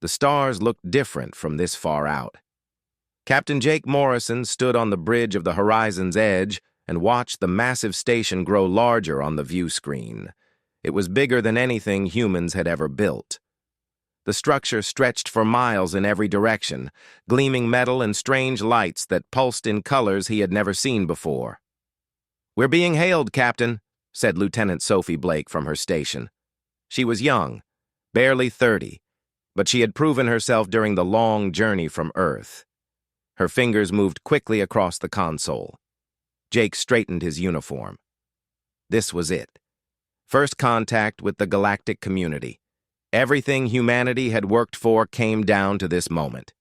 The stars looked different from this far out. Captain Jake Morrison stood on the bridge of the horizon's edge and watched the massive station grow larger on the view screen. It was bigger than anything humans had ever built. The structure stretched for miles in every direction, gleaming metal and strange lights that pulsed in colors he had never seen before. "We're being hailed, Captain," said Lieutenant Sophie Blake from her station. She was young, barely 30, but she had proven herself during the long journey from Earth. Her fingers moved quickly across the console. Jake straightened his uniform. This was it. First contact with the galactic community. Everything humanity had worked for came down to this moment.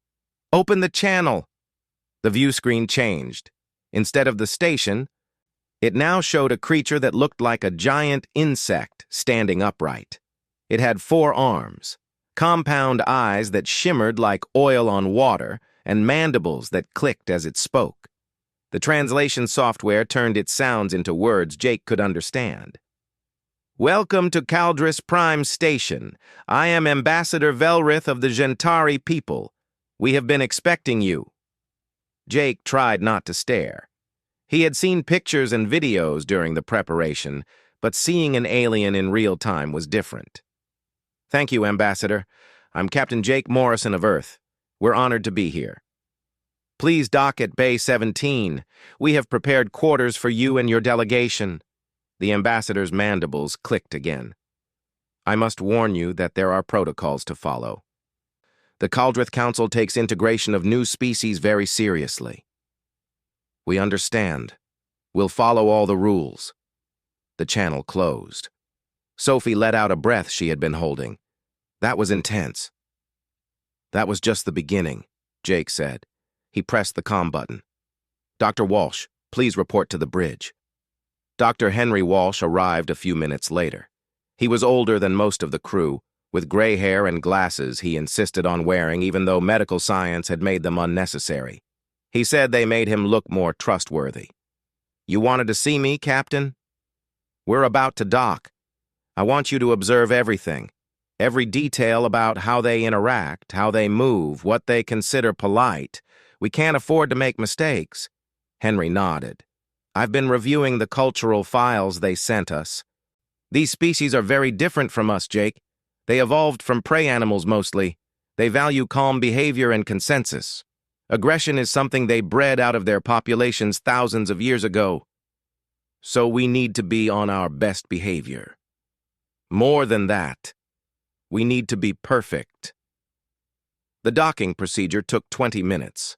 "Open the channel!" The view screen changed. Instead of the station, it now showed a creature that looked like a giant insect standing upright. It had 4 arms, compound eyes that shimmered like oil on water, and mandibles that clicked as it spoke. The translation software turned its sounds into words Jake could understand. "Welcome to Caldris Prime Station. I am Ambassador Velrith of the Gentari people. We have been expecting you." Jake tried not to stare. He had seen pictures and videos during the preparation, but seeing an alien in real time was different. "Thank you, Ambassador. I'm Captain Jake Morrison of Earth. We're honored to be here. Please dock at Bay 17. We have prepared quarters for you and your delegation." The ambassador's mandibles clicked again. "I must warn you that there are protocols to follow. The Caldrith Council takes integration of new species very seriously." "We understand. We'll follow all the rules." The channel closed. Sophie let out a breath she had been holding. That was intense. "That was just the beginning," Jake said. He pressed the comm button. "Dr. Walsh, please report to the bridge." Dr. Henry Walsh arrived a few minutes later. He was older than most of the crew, with gray hair and glasses he insisted on wearing even though medical science had made them unnecessary. He said they made him look more trustworthy. "You wanted to see me, Captain? We're about to dock. I want you to observe everything. Every detail about how they interact, how they move, what they consider polite. We can't afford to make mistakes." Henry nodded. "I've been reviewing the cultural files they sent us. These species are very different from us, Jake. They evolved from prey animals mostly. They value calm behavior and consensus. Aggression is something they bred out of their populations thousands of years ago. So we need to be on our best behavior. More than that, we need to be perfect." The docking procedure took 20 minutes.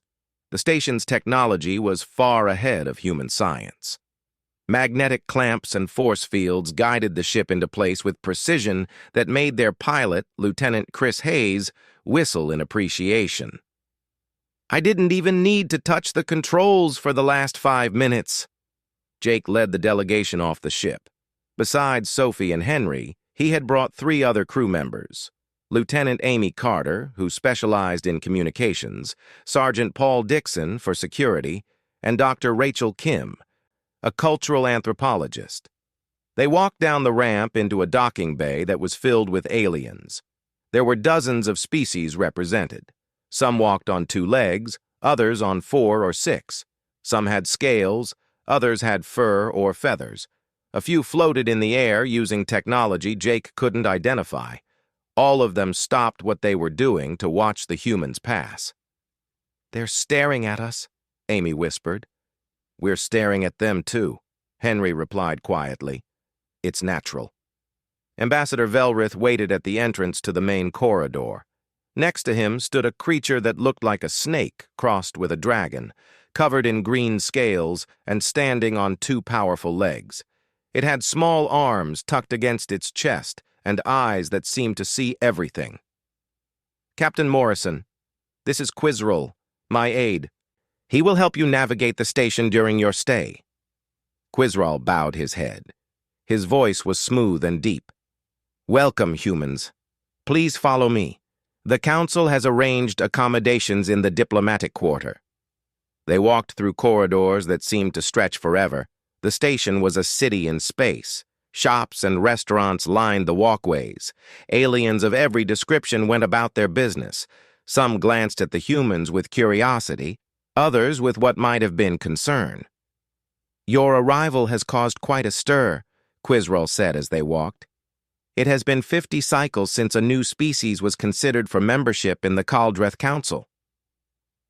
The station's technology was far ahead of human science. Magnetic clamps and force fields guided the ship into place with precision that made their pilot, Lieutenant Chris Hayes, whistle in appreciation. "I didn't even need to touch the controls for the last 5 minutes." Jake led the delegation off the ship. Besides Sophie and Henry, he had brought 3 other crew members: Lieutenant Amy Carter, who specialized in communications, Sergeant Paul Dixon for security, and Dr. Rachel Kim, a cultural anthropologist. They walked down the ramp into a docking bay that was filled with aliens. There were dozens of species represented. Some walked on 2 legs, others on 4 or 6. Some had scales, others had fur or feathers. A few floated in the air using technology Jake couldn't identify. All of them stopped what they were doing to watch the humans pass. "They're staring at us," Amy whispered. "We're staring at them too," Henry replied quietly. "It's natural." Ambassador Velrith waited at the entrance to the main corridor. Next to him stood a creature that looked like a snake crossed with a dragon, covered in green scales and standing on 2 powerful legs. It had small arms tucked against its chest and eyes that seemed to see everything. "Captain Morrison, this is Quizroll, my aide. He will help you navigate the station during your stay." Quizroll bowed his head. His voice was smooth and deep. "Welcome, humans. Please follow me. The Council has arranged accommodations in the diplomatic quarter." They walked through corridors that seemed to stretch forever. The station was a city in space, Shops and restaurants lined the walkways. Aliens of every description went about their business. Some glanced at the humans with curiosity, others with what might have been concern. "Your arrival has caused quite a stir," Quizroll said as they walked. "It has been 50 cycles since a new species was considered for membership in the Caldreth Council."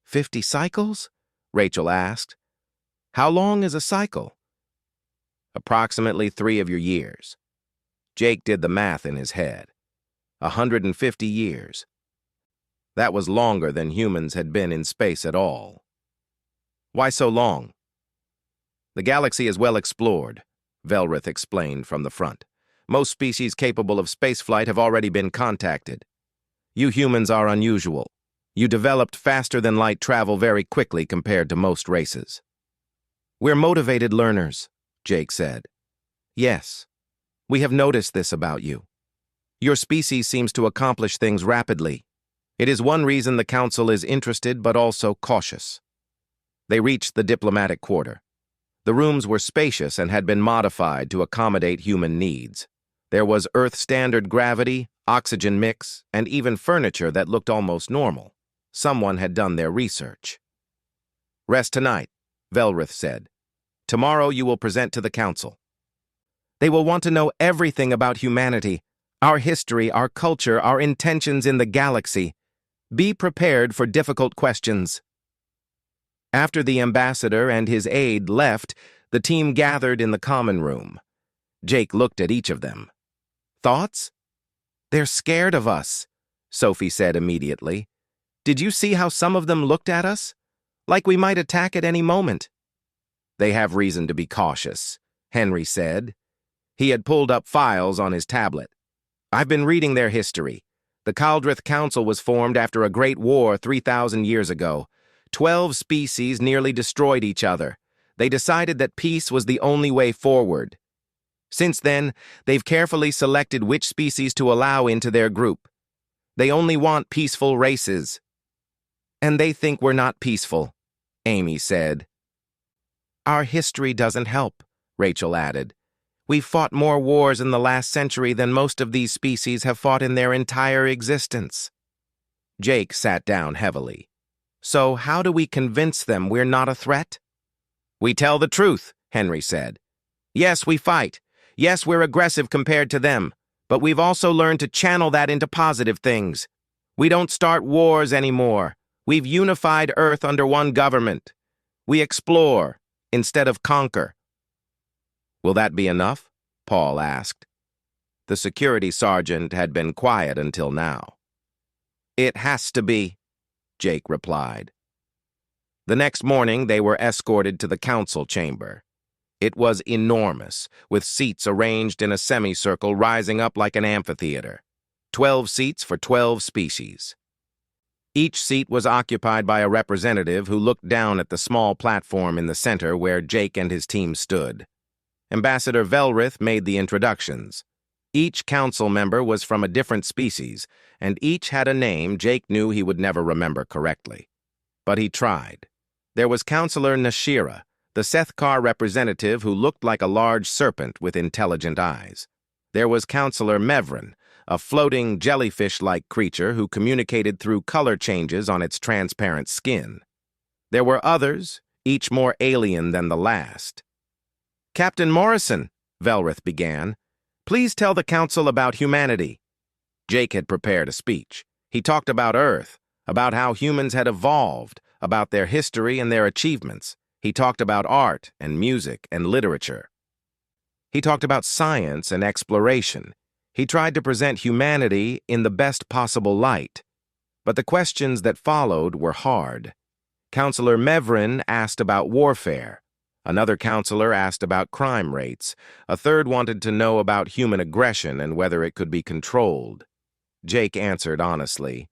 50 cycles? Rachel asked. "How long is a cycle?" "Approximately 3 of your years." Jake did the math in his head. 150 years. That was longer than humans had been in space at all. "Why so long?" "The galaxy is well explored," Velrith explained from the front. "Most species capable of spaceflight have already been contacted. You humans are unusual. You developed faster-than-light travel very quickly compared to most races." "We're motivated learners," Jake said. "Yes, we have noticed this about you. Your species seems to accomplish things rapidly. It is one reason the Council is interested but also cautious." They reached the diplomatic quarter. The rooms were spacious and had been modified to accommodate human needs. There was Earth-standard gravity, oxygen mix, and even furniture that looked almost normal. Someone had done their research. "Rest tonight," Velrith said. "Tomorrow you will present to the Council. They will want to know everything about humanity, our history, our culture, our intentions in the galaxy. Be prepared for difficult questions." After the ambassador and his aide left, the team gathered in the common room. Jake looked at each of them. "Thoughts?" "They're scared of us," Sophie said immediately. "Did you see how some of them looked at us? Like we might attack at any moment." "They have reason to be cautious," Henry said. He had pulled up files on his tablet. "I've been reading their history. The Caldreth Council was formed after a great war 3,000 years ago. 12 species nearly destroyed each other. They decided that peace was the only way forward. Since then, they've carefully selected which species to allow into their group. They only want peaceful races." "And they think we're not peaceful," Amy said. "Our history doesn't help," Rachel added. "We've fought more wars in the last century than most of these species have fought in their entire existence." Jake sat down heavily. "So how do we convince them we're not a threat?" "We tell the truth," Henry said. "Yes, we fight. Yes, we're aggressive compared to them. But we've also learned to channel that into positive things. We don't start wars anymore. We've unified Earth under one government. We explore instead of conquer." "Will that be enough?" Paul asked. The security sergeant had been quiet until now. "It has to be," Jake replied. The next morning, they were escorted to the council chamber. It was enormous, with seats arranged in a semicircle rising up like an amphitheater. 12 seats for 12 species. Each seat was occupied by a representative who looked down at the small platform in the center where Jake and his team stood. Ambassador Velrith made the introductions. Each council member was from a different species, and each had a name Jake knew he would never remember correctly. But he tried. There was Councilor Nashira, the Sethkar representative who looked like a large serpent with intelligent eyes. There was Councilor Mevrin, a floating jellyfish-like creature who communicated through color changes on its transparent skin. There were others, each more alien than the last. "Captain Morrison," Velrith began, "please tell the council about humanity." Jake had prepared a speech. He talked about Earth, about how humans had evolved, about their history and their achievements. He talked about art and music and literature. He talked about science and exploration. He tried to present humanity in the best possible light. But the questions that followed were hard. Councilor Mevrin asked about warfare. Another counselor asked about crime rates. A third wanted to know about human aggression and whether it could be controlled. Jake answered honestly.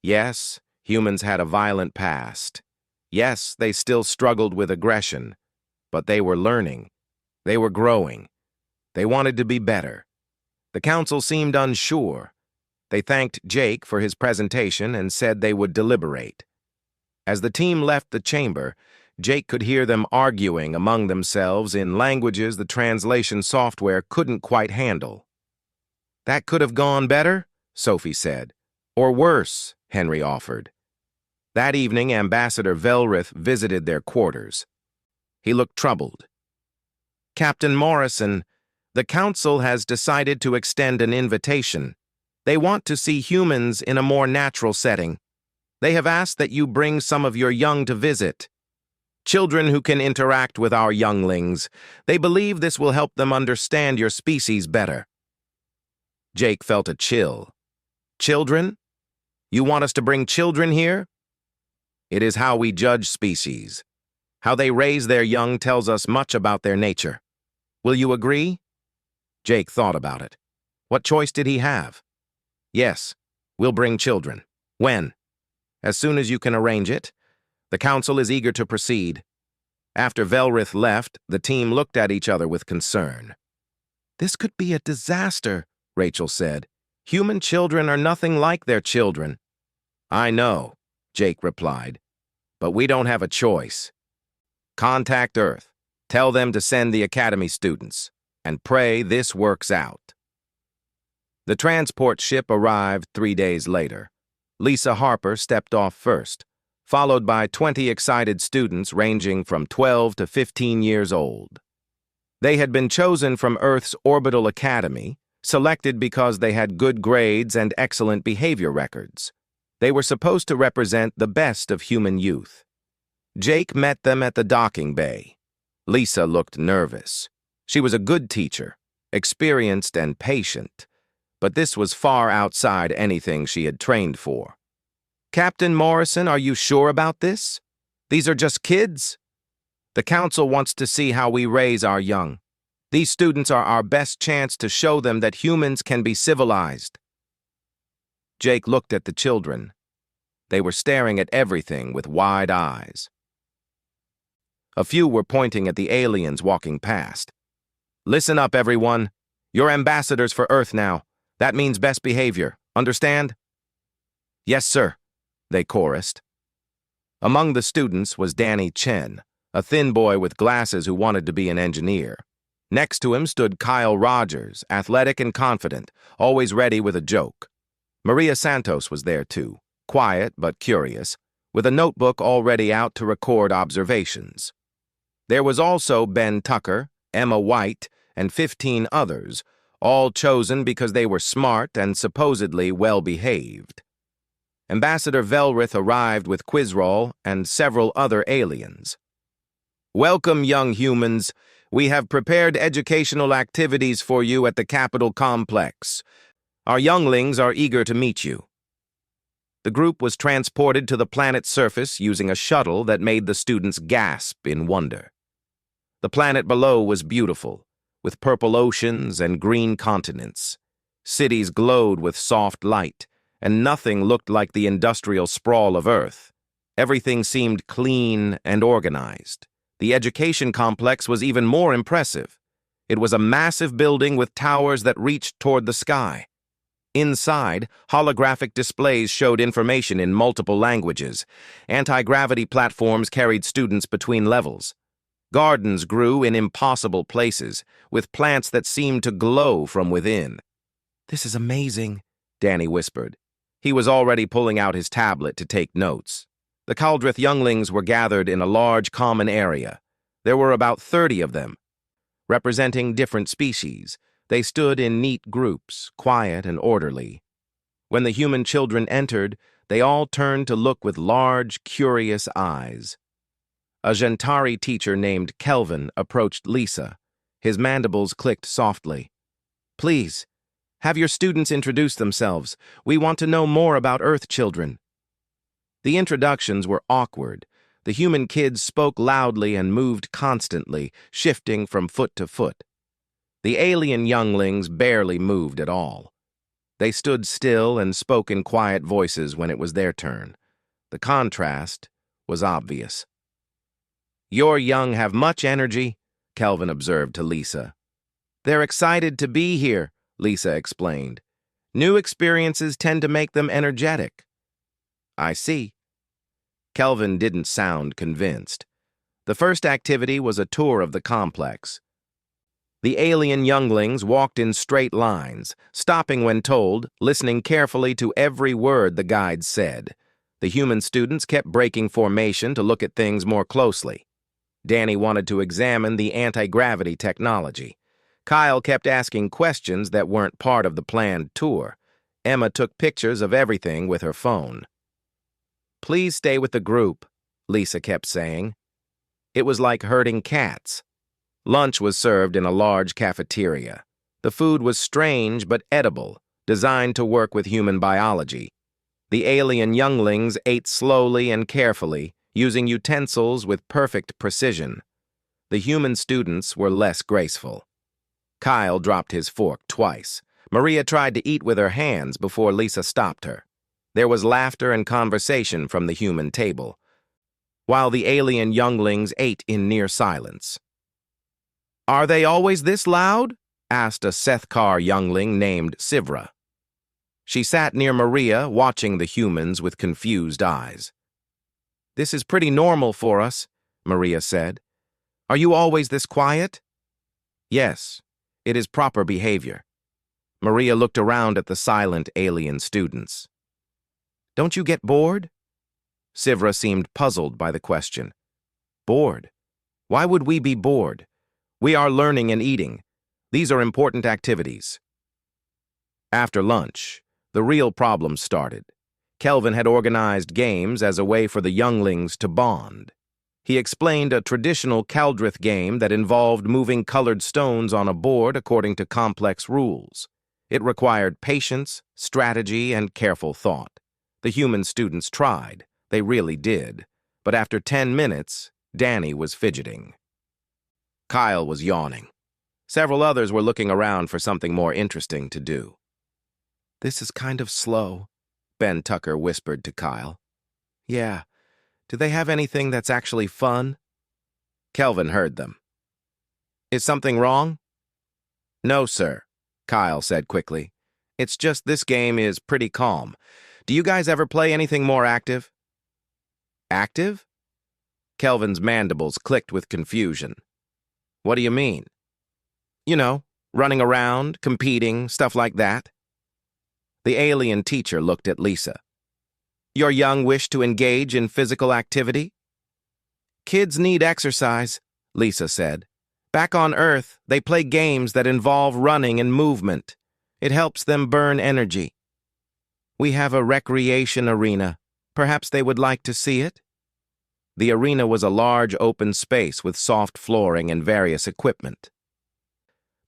Yes, humans had a violent past. Yes, they still struggled with aggression. But they were learning. They were growing. They wanted to be better. The council seemed unsure. They thanked Jake for his presentation and said they would deliberate. As the team left the chamber, Jake could hear them arguing among themselves in languages the translation software couldn't quite handle. "That could have gone better," Sophie said. "Or worse," Henry offered. That evening, Ambassador Velrith visited their quarters. He looked troubled. "Captain Morrison, the Council has decided to extend an invitation. They want to see humans in a more natural setting. They have asked that you bring some of your young to visit. Children who can interact with our younglings. They believe this will help them understand your species better." Jake felt a chill. "Children? You want us to bring children here?" "It is how we judge species. How they raise their young tells us much about their nature. Will you agree?" Jake thought about it. What choice did he have? "Yes, we'll bring children. When?" "As soon as you can arrange it. The Council is eager to proceed." After Velrith left, the team looked at each other with concern. "This could be a disaster," Rachel said. "Human children are nothing like their children." "I know," Jake replied, "but we don't have a choice. Contact Earth. Tell them to send the Academy students, and pray this works out." The transport ship arrived 3 days later. Lisa Harper stepped off first, followed by 20 excited students ranging from 12 to 15 years old. They had been chosen from Earth's Orbital Academy, selected because they had good grades and excellent behavior records. They were supposed to represent the best of human youth. Jake met them at the docking bay. Lisa looked nervous. She was a good teacher, experienced and patient, but this was far outside anything she had trained for. "Captain Morrison, are you sure about this? These are just kids? The Council wants to see how we raise our young. These students are our best chance to show them that humans can be civilized." Jake looked at the children. They were staring at everything with wide eyes. A few were pointing at the aliens walking past. "Listen up, everyone. You're ambassadors for Earth now. That means best behavior. Understand?" "Yes, sir," they chorused. Among the students was Danny Chen, a thin boy with glasses who wanted to be an engineer. Next to him stood Kyle Rogers, athletic and confident, always ready with a joke. Maria Santos was there too, quiet but curious, with a notebook already out to record observations. There was also Ben Tucker, Emma White, and 15 others, all chosen because they were smart and supposedly well-behaved. Ambassador Velrith arrived with Quizroll and several other aliens. "Welcome, young humans. We have prepared educational activities for you at the Capitol Complex. Our younglings are eager to meet you." The group was transported to the planet's surface using a shuttle that made the students gasp in wonder. The planet below was beautiful, with purple oceans and green continents. Cities glowed with soft light, and nothing looked like the industrial sprawl of Earth. Everything seemed clean and organized. The education complex was even more impressive. It was a massive building with towers that reached toward the sky. Inside, holographic displays showed information in multiple languages. Anti-gravity platforms carried students between levels. Gardens grew in impossible places, with plants that seemed to glow from within. "This is amazing," Danny whispered. He was already pulling out his tablet to take notes. The Caldrith younglings were gathered in a large common area. There were about 30 of them. Representing different species, they stood in neat groups, quiet and orderly. When the human children entered, they all turned to look with large, curious eyes. A Gentari teacher named Kelvin approached Lisa. His mandibles clicked softly. "Please, have your students introduce themselves. We want to know more about Earth children." The introductions were awkward. The human kids spoke loudly and moved constantly, shifting from foot to foot. The alien younglings barely moved at all. They stood still and spoke in quiet voices when it was their turn. The contrast was obvious. "Your young have much energy," Kelvin observed to Lisa. "They're excited to be here," Lisa explained. "New experiences tend to make them energetic." "I see." Kelvin didn't sound convinced. The first activity was a tour of the complex. The alien younglings walked in straight lines, stopping when told, listening carefully to every word the guides said. The human students kept breaking formation to look at things more closely. Danny wanted to examine the anti-gravity technology. Kyle kept asking questions that weren't part of the planned tour. Emma took pictures of everything with her phone. "Please stay with the group," Lisa kept saying. It was like herding cats. Lunch was served in a large cafeteria. The food was strange but edible, designed to work with human biology. The alien younglings ate slowly and carefully, using utensils with perfect precision. The human students were less graceful. Kyle dropped his fork twice. Maria tried to eat with her hands before Lisa stopped her. There was laughter and conversation from the human table, while the alien younglings ate in near silence. "Are they always this loud?" asked a Sethkar youngling named Sivra. She sat near Maria, watching the humans with confused eyes. "This is pretty normal for us," Maria said. "Are you always this quiet?" "Yes, it is proper behavior." Maria looked around at the silent alien students. "Don't you get bored?" Sivra seemed puzzled by the question. "Bored? Why would we be bored? We are learning and eating. These are important activities." After lunch, the real problem started. Kelvin had organized games as a way for the younglings to bond. He explained a traditional Kaldrith game that involved moving colored stones on a board according to complex rules. It required patience, strategy, and careful thought. The human students tried. They really did. But after 10 minutes, Danny was fidgeting. Kyle was yawning. Several others were looking around for something more interesting to do. "This is kind of slow," Ben Tucker whispered to Kyle. "Yeah. Do they have anything that's actually fun?" Kelvin heard them. "Is something wrong?" "No, sir," Kyle said quickly. "It's just this game is pretty calm. Do you guys ever play anything more active?" "Active?" Kelvin's mandibles clicked with confusion. "What do you mean?" "You know, running around, competing, stuff like that." The alien teacher looked at Lisa. "Your young wish to engage in physical activity?" "Kids need exercise," Lisa said. "Back on Earth, they play games that involve running and movement. It helps them burn energy. We have a recreation arena. Perhaps they would like to see it?" The arena was a large open space with soft flooring and various equipment.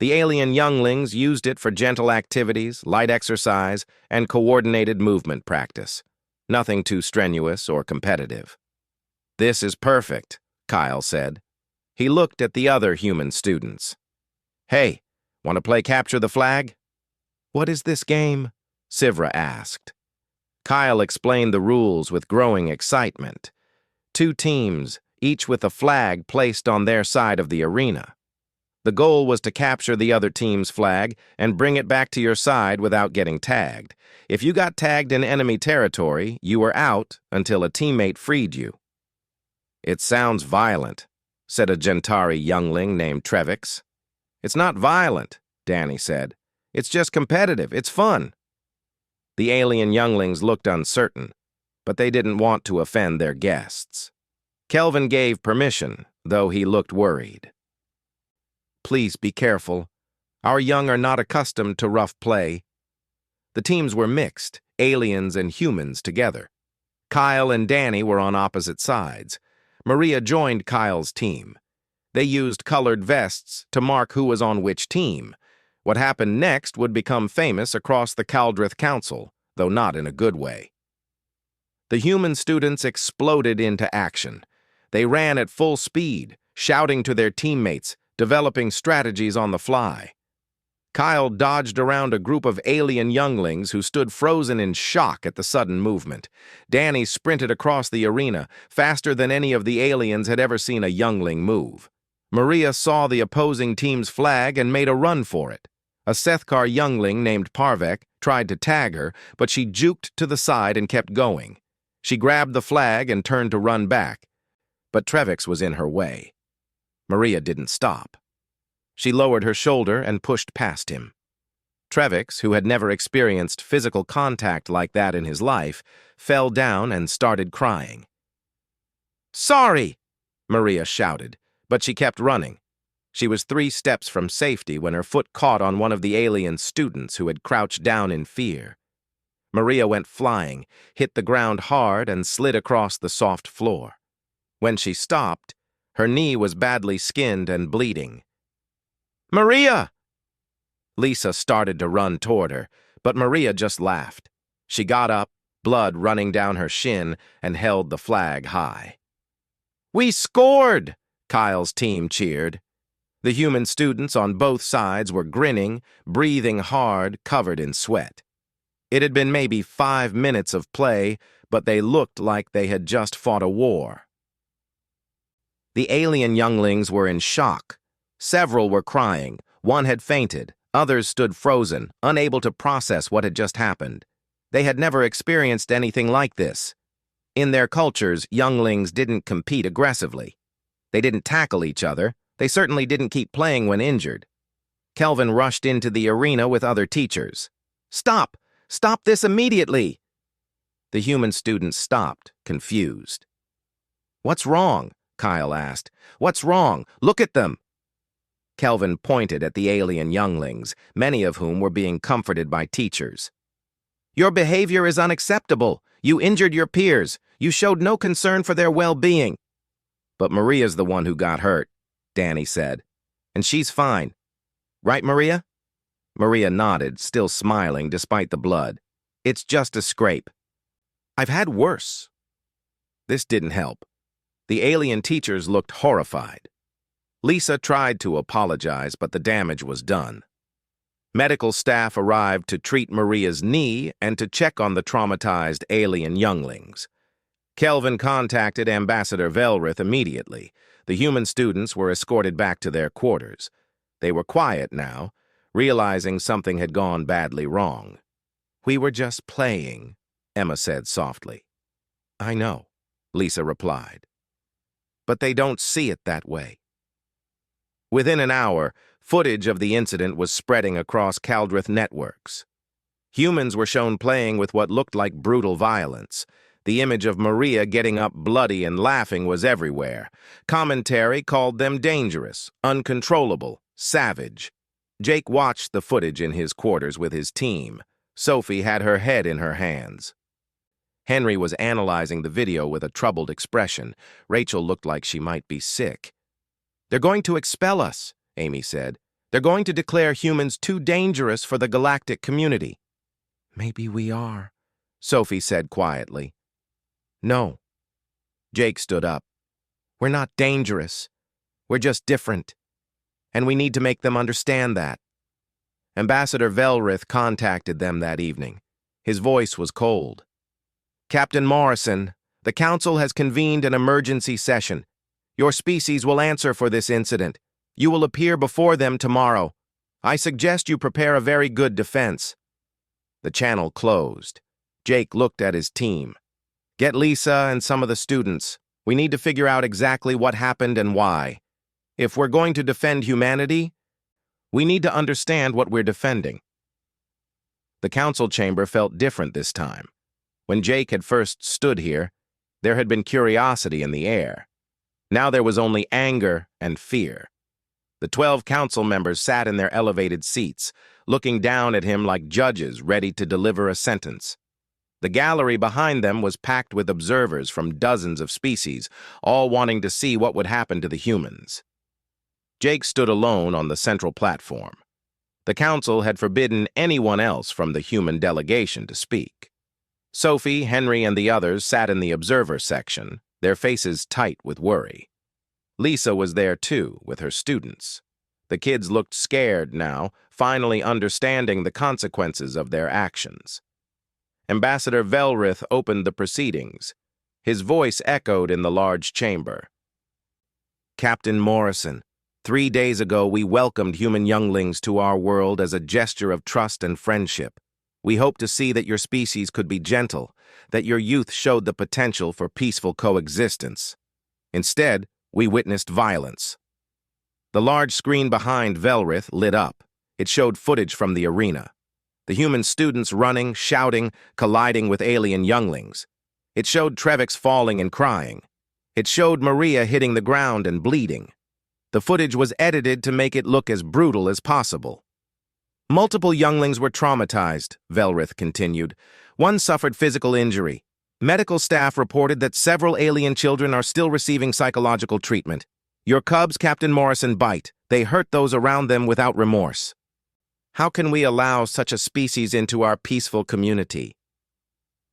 The alien younglings used it for gentle activities, light exercise, and coordinated movement practice. Nothing too strenuous or competitive. "This is perfect," Kyle said. He looked at the other human students. "Hey, want to play capture the flag?" "What is this game?" Sivra asked. Kyle explained the rules with growing excitement. 2 teams, each with a flag placed on their side of the arena. The goal was to capture the other team's flag and bring it back to your side without getting tagged. If you got tagged in enemy territory, you were out until a teammate freed you. "It sounds violent," said a Gentari youngling named Trevix. "It's not violent," Danny said. "It's just competitive. It's fun." The alien younglings looked uncertain, but they didn't want to offend their guests. Kelvin gave permission, though he looked worried. "Please be careful. Our young are not accustomed to rough play." The teams were mixed, aliens and humans together. Kyle and Danny were on opposite sides. Maria joined Kyle's team. They used colored vests to mark who was on which team. What happened next would become famous across the Kaldrith Council, though not in a good way. The human students exploded into action. They ran at full speed, shouting to their teammates, developing strategies on the fly. Kyle dodged around a group of alien younglings who stood frozen in shock at the sudden movement. Danny sprinted across the arena, faster than any of the aliens had ever seen a youngling move. Maria saw the opposing team's flag and made a run for it. A Sethkar youngling named Parvek tried to tag her, but she juked to the side and kept going. She grabbed the flag and turned to run back. but Trevix was in her way. Maria didn't stop. She lowered her shoulder and pushed past him. Trevix, who had never experienced physical contact like that in his life, fell down and started crying. "Sorry!" Maria shouted, but she kept running. She was 3 steps from safety when her foot caught on one of the alien students who had crouched down in fear. Maria went flying, hit the ground hard, and slid across the soft floor. When she stopped, her knee was badly skinned and bleeding. "Maria!" Lisa started to run toward her, but Maria just laughed. She got up, blood running down her shin, and held the flag high. "We scored!" Kyle's team cheered. The human students on both sides were grinning, breathing hard, covered in sweat. It had been maybe 5 minutes of play, but they looked like they had just fought a war. The alien younglings were in shock. Several were crying. One had fainted. Others stood frozen, unable to process what had just happened. They had never experienced anything like this. In their cultures, younglings didn't compete aggressively. They didn't tackle each other. They certainly didn't keep playing when injured. Kelvin rushed into the arena with other teachers. "Stop! Stop this immediately!" The human students stopped, confused. "What's wrong?" Kyle asked. "What's wrong? Look at them!" Kelvin pointed at the alien younglings, many of whom were being comforted by teachers. "Your behavior is unacceptable. You injured your peers. You showed no concern for their well-being." "But Maria's the one who got hurt," Danny said. "And she's fine. Right, Maria?" Maria nodded, still smiling despite the blood. "It's just a scrape. I've had worse." This didn't help. The alien teachers looked horrified. Lisa tried to apologize, but the damage was done. Medical staff arrived to treat Maria's knee and to check on the traumatized alien younglings. Kelvin contacted Ambassador Velrith immediately. The human students were escorted back to their quarters. They were quiet now, realizing something had gone badly wrong. "We were just playing," Emma said softly. "I know," Lisa replied. "But they don't see it that way." Within an hour, footage of the incident was spreading across Caldrith networks. Humans were shown playing with what looked like brutal violence. The image of Maria getting up bloody and laughing was everywhere. Commentary called them dangerous, uncontrollable, savage. Jake watched the footage in his quarters with his team. Sophie had her head in her hands. Henry was analyzing the video with a troubled expression. Rachel looked like she might be sick. "They're going to expel us," Amy said. "They're going to declare humans too dangerous for the galactic community." "Maybe we are," Sophie said quietly. "No." Jake stood up. "We're not dangerous. We're just different. And we need to make them understand that." Ambassador Velrith contacted them that evening. His voice was cold. "Captain Morrison, the Council has convened an emergency session. Your species will answer for this incident. You will appear before them tomorrow. I suggest you prepare a very good defense." The channel closed. Jake looked at his team. "Get Lisa and some of the students. We need to figure out exactly what happened and why. If we're going to defend humanity, we need to understand what we're defending." The council chamber felt different this time. When Jake had first stood here, there had been curiosity in the air. Now there was only anger and fear. The 12 council members sat in their elevated seats, looking down at him like judges ready to deliver a sentence. The gallery behind them was packed with observers from dozens of species, all wanting to see what would happen to the humans. Jake stood alone on the central platform. The council had forbidden anyone else from the human delegation to speak. Sophie, Henry, and the others sat in the observer section, their faces tight with worry. Lisa was there too, with her students. The kids looked scared now, finally understanding the consequences of their actions. Ambassador Velrith opened the proceedings. His voice echoed in the large chamber. "Captain Morrison, 3 days ago we welcomed human younglings to our world as a gesture of trust and friendship. We hoped to see that your species could be gentle, that your youth showed the potential for peaceful coexistence. Instead, we witnessed violence. The large screen behind Velrith lit up. It showed footage from the arena. The human students running, shouting, colliding with alien younglings. It showed Trevix falling and crying. It showed Maria hitting the ground and bleeding. The footage was edited to make it look as brutal as possible. Multiple younglings were traumatized, Velrith continued. One suffered physical injury. Medical staff reported that several alien children are still receiving psychological treatment. Your cubs, Captain Morrison, bite. They hurt those around them without remorse. How can we allow such a species into our peaceful community?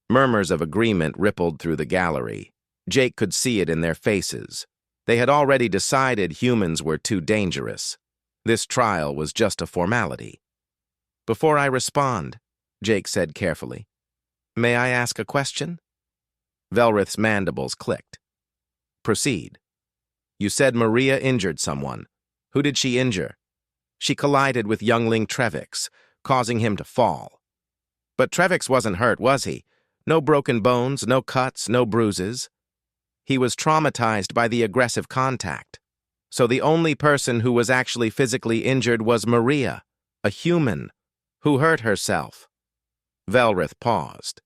Murmurs of agreement rippled through the gallery. Jake could see it in their faces. They had already decided humans were too dangerous. This trial was just a formality. Before I respond, Jake said carefully, may I ask a question? Velrith's mandibles clicked. Proceed. You said Maria injured someone. Who did she injure? She collided with youngling Trevix, causing him to fall. But Trevix wasn't hurt, was he? No broken bones, no cuts, no bruises. He was traumatized by the aggressive contact. So the only person who was actually physically injured was Maria, a human, who hurt herself. Velrith paused.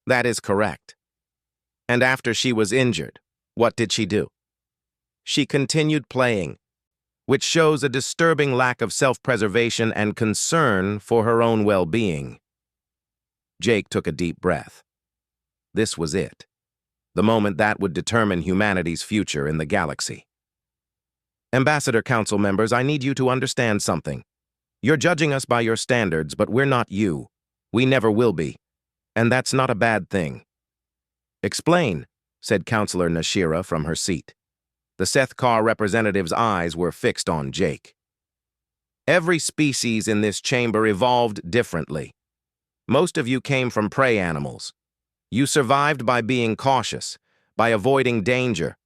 That is correct. And after she was injured, what did she do? She continued playing, which shows a disturbing lack of self-preservation and concern for her own well-being. Jake took a deep breath. This was it. The moment that would determine humanity's future in the galaxy. Ambassador Council members, I need you to understand something. You're judging us by your standards, but we're not you. We never will be. And that's not a bad thing. Explain, said Councillor Nashira from her seat. The Sethkar representative's eyes were fixed on Jake. Every species in this chamber evolved differently. Most of you came from prey animals. You survived by being cautious, by avoiding danger,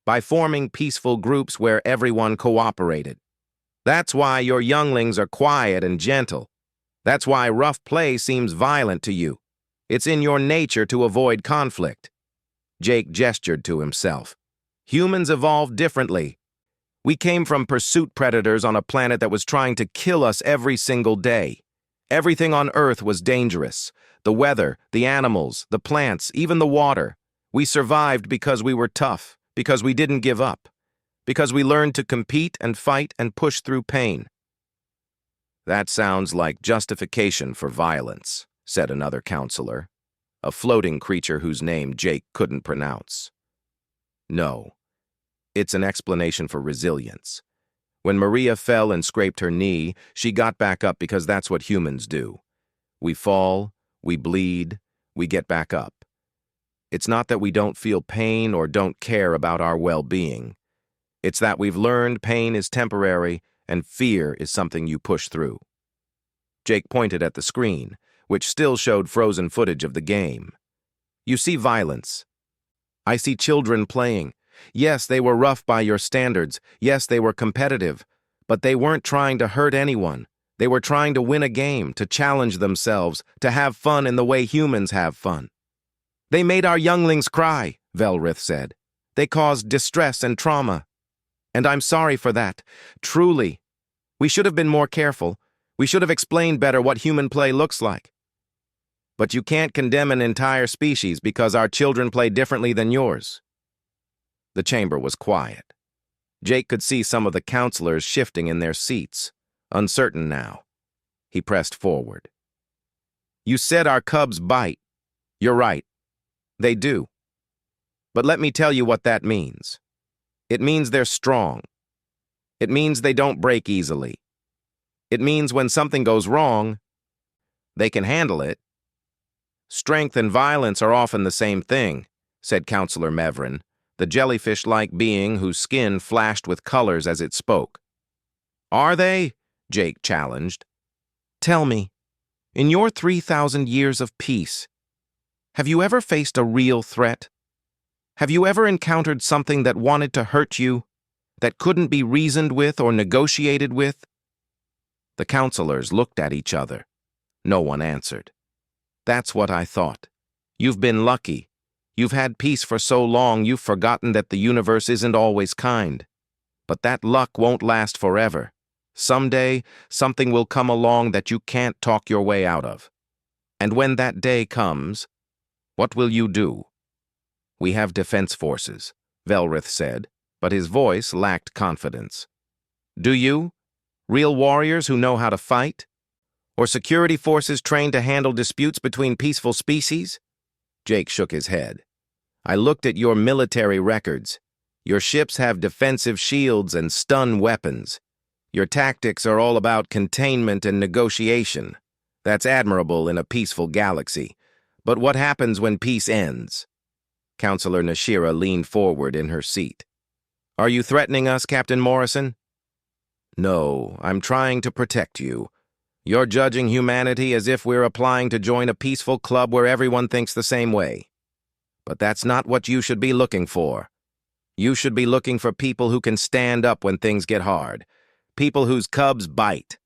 by forming peaceful groups where everyone cooperated. That's why your younglings are quiet and gentle. That's why rough play seems violent to you. It's in your nature to avoid conflict. Jake gestured to himself. Humans evolved differently. We came from pursuit predators on a planet that was trying to kill us every single day. Everything on Earth was dangerous. The weather, the animals, the plants, even the water. We survived because we were tough, because we didn't give up, because we learned to compete and fight and push through pain. That sounds like justification for violence, said another counselor, a floating creature whose name Jake couldn't pronounce. No, it's an explanation for resilience. When Maria fell and scraped her knee, she got back up because that's what humans do. We fall, we bleed, we get back up. It's not that we don't feel pain or don't care about our well-being. It's that we've learned pain is temporary and fear is something you push through. Jake pointed at the screen, which still showed frozen footage of the game. You see violence. I see children playing. Yes, they were rough by your standards. Yes, they were competitive. But they weren't trying to hurt anyone. They were trying to win a game, to challenge themselves, to have fun in the way humans have fun. They made our younglings cry, Velrith said. They caused distress and trauma. And I'm sorry for that. Truly. We should have been more careful. We should have explained better what human play looks like. But you can't condemn an entire species because our children play differently than yours. The chamber was quiet. Jake could see some of the counselors shifting in their seats, uncertain now. He pressed forward. You said our cubs bite. You're right. They do. But let me tell you what that means. It means they're strong. It means they don't break easily. It means when something goes wrong, they can handle it. Strength and violence are often the same thing, said Counselor Mevrin, the jellyfish-like being whose skin flashed with colors as it spoke. Are they? Jake challenged. Tell me, in your 3,000 years of peace, have you ever faced a real threat? Have you ever encountered something that wanted to hurt you, that couldn't be reasoned with or negotiated with? The counselors looked at each other. No one answered. That's what I thought. You've been lucky. You've had peace for so long you've forgotten that the universe isn't always kind. But that luck won't last forever. Someday, something will come along that you can't talk your way out of. And when that day comes, what will you do? We have defense forces, Velrith said, but his voice lacked confidence. Do you? Real warriors who know how to fight? Or security forces trained to handle disputes between peaceful species? Jake shook his head. I looked at your military records. Your ships have defensive shields and stun weapons. Your tactics are all about containment and negotiation. That's admirable in a peaceful galaxy. But what happens when peace ends? Counselor Nashira leaned forward in her seat. Are you threatening us, Captain Morrison? No, I'm trying to protect you. You're judging humanity as if we're applying to join a peaceful club where everyone thinks the same way. But that's not what you should be looking for. You should be looking for people who can stand up when things get hard. People whose cubs bite.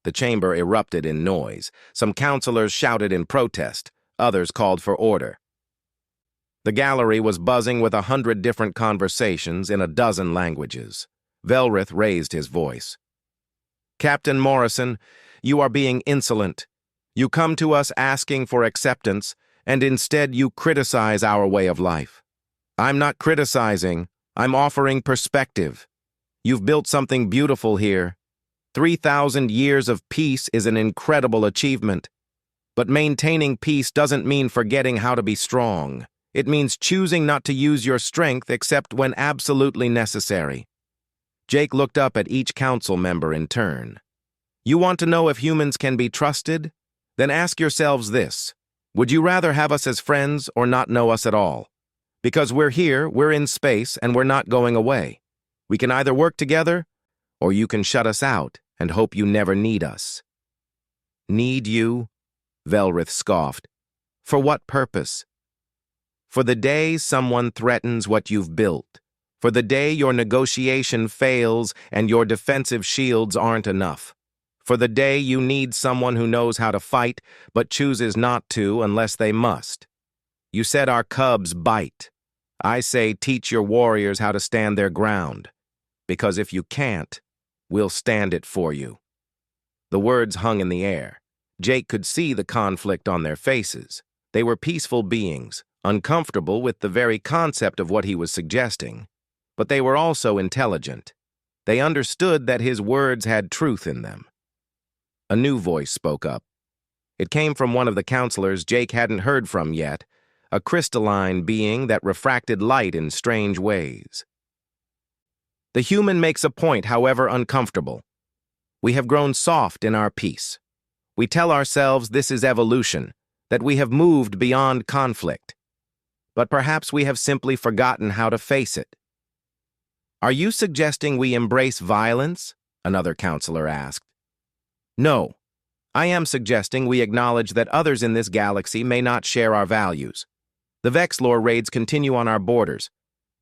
The chamber erupted in noise. Some counselors shouted in protest. Others called for order. The gallery was buzzing with 100 different conversations in a dozen languages. Velrith raised his voice. Captain Morrison, you are being insolent. You come to us asking for acceptance, and instead you criticize our way of life. I'm not criticizing, I'm offering perspective. You've built something beautiful here. 3,000 years of peace is an incredible achievement. But maintaining peace doesn't mean forgetting how to be strong. It means choosing not to use your strength except when absolutely necessary. Jake looked up at each council member in turn. You want to know if humans can be trusted? Then ask yourselves this. Would you rather have us as friends or not know us at all? Because we're here, we're in space, and we're not going away. We can either work together, or you can shut us out and hope you never need us. Need you? Velrith scoffed. For what purpose? For the day someone threatens what you've built. For the day your negotiation fails and your defensive shields aren't enough. For the day you need someone who knows how to fight but chooses not to unless they must. You said our cubs bite. I say teach your warriors how to stand their ground. Because if you can't, we'll stand it for you. The words hung in the air. Jake could see the conflict on their faces. They were peaceful beings, uncomfortable with the very concept of what he was suggesting. But they were also intelligent. They understood that his words had truth in them. A new voice spoke up. It came from one of the counselors Jake hadn't heard from yet, a crystalline being that refracted light in strange ways. The human makes a point, however uncomfortable. We have grown soft in our peace. We tell ourselves this is evolution, that we have moved beyond conflict. But perhaps we have simply forgotten how to face it. Are you suggesting we embrace violence? Another counselor asked. No. I am suggesting we acknowledge that others in this galaxy may not share our values. The Vexlore raids continue on our borders.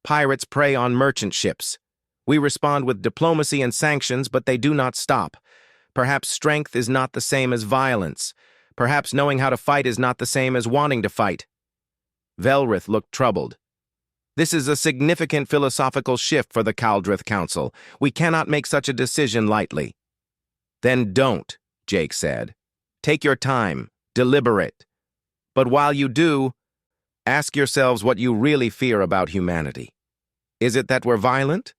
Pirates prey on merchant ships. We respond with diplomacy and sanctions, but they do not stop. Perhaps strength is not the same as violence. Perhaps knowing how to fight is not the same as wanting to fight. Velrith looked troubled. This is a significant philosophical shift for the Kaldrith Council. We cannot make such a decision lightly. Then don't, Jake said. Take your time, deliberate. But while you do, ask yourselves what you really fear about humanity. Is it that we're violent?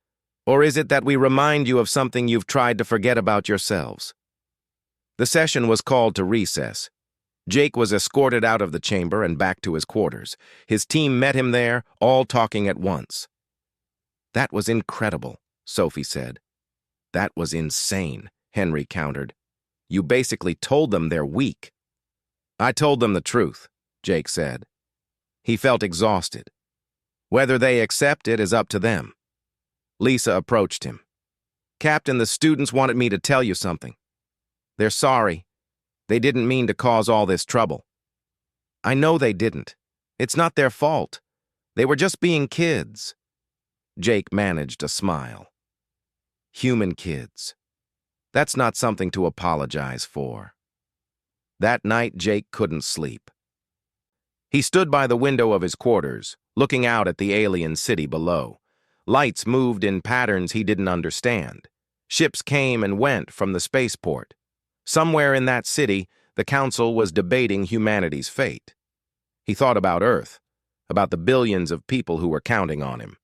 Or is it that we remind you of something you've tried to forget about yourselves? The session was called to recess. Jake was escorted out of the chamber and back to his quarters. His team met him there, all talking at once. That was incredible, Sophie said. That was insane, Henry countered. You basically told them they're weak. I told them the truth, Jake said. He felt exhausted. Whether they accept it is up to them. Lisa approached him. Captain, the students wanted me to tell you something. They're sorry. They didn't mean to cause all this trouble. I know they didn't. It's not their fault. They were just being kids. Jake managed a smile. Human kids. That's not something to apologize for. That night, Jake couldn't sleep. He stood by the window of his quarters, looking out at the alien city below. Lights moved in patterns he didn't understand. Ships came and went from the spaceport. Somewhere in that city, the Council was debating humanity's fate. He thought about Earth, about the billions of people who were counting on him.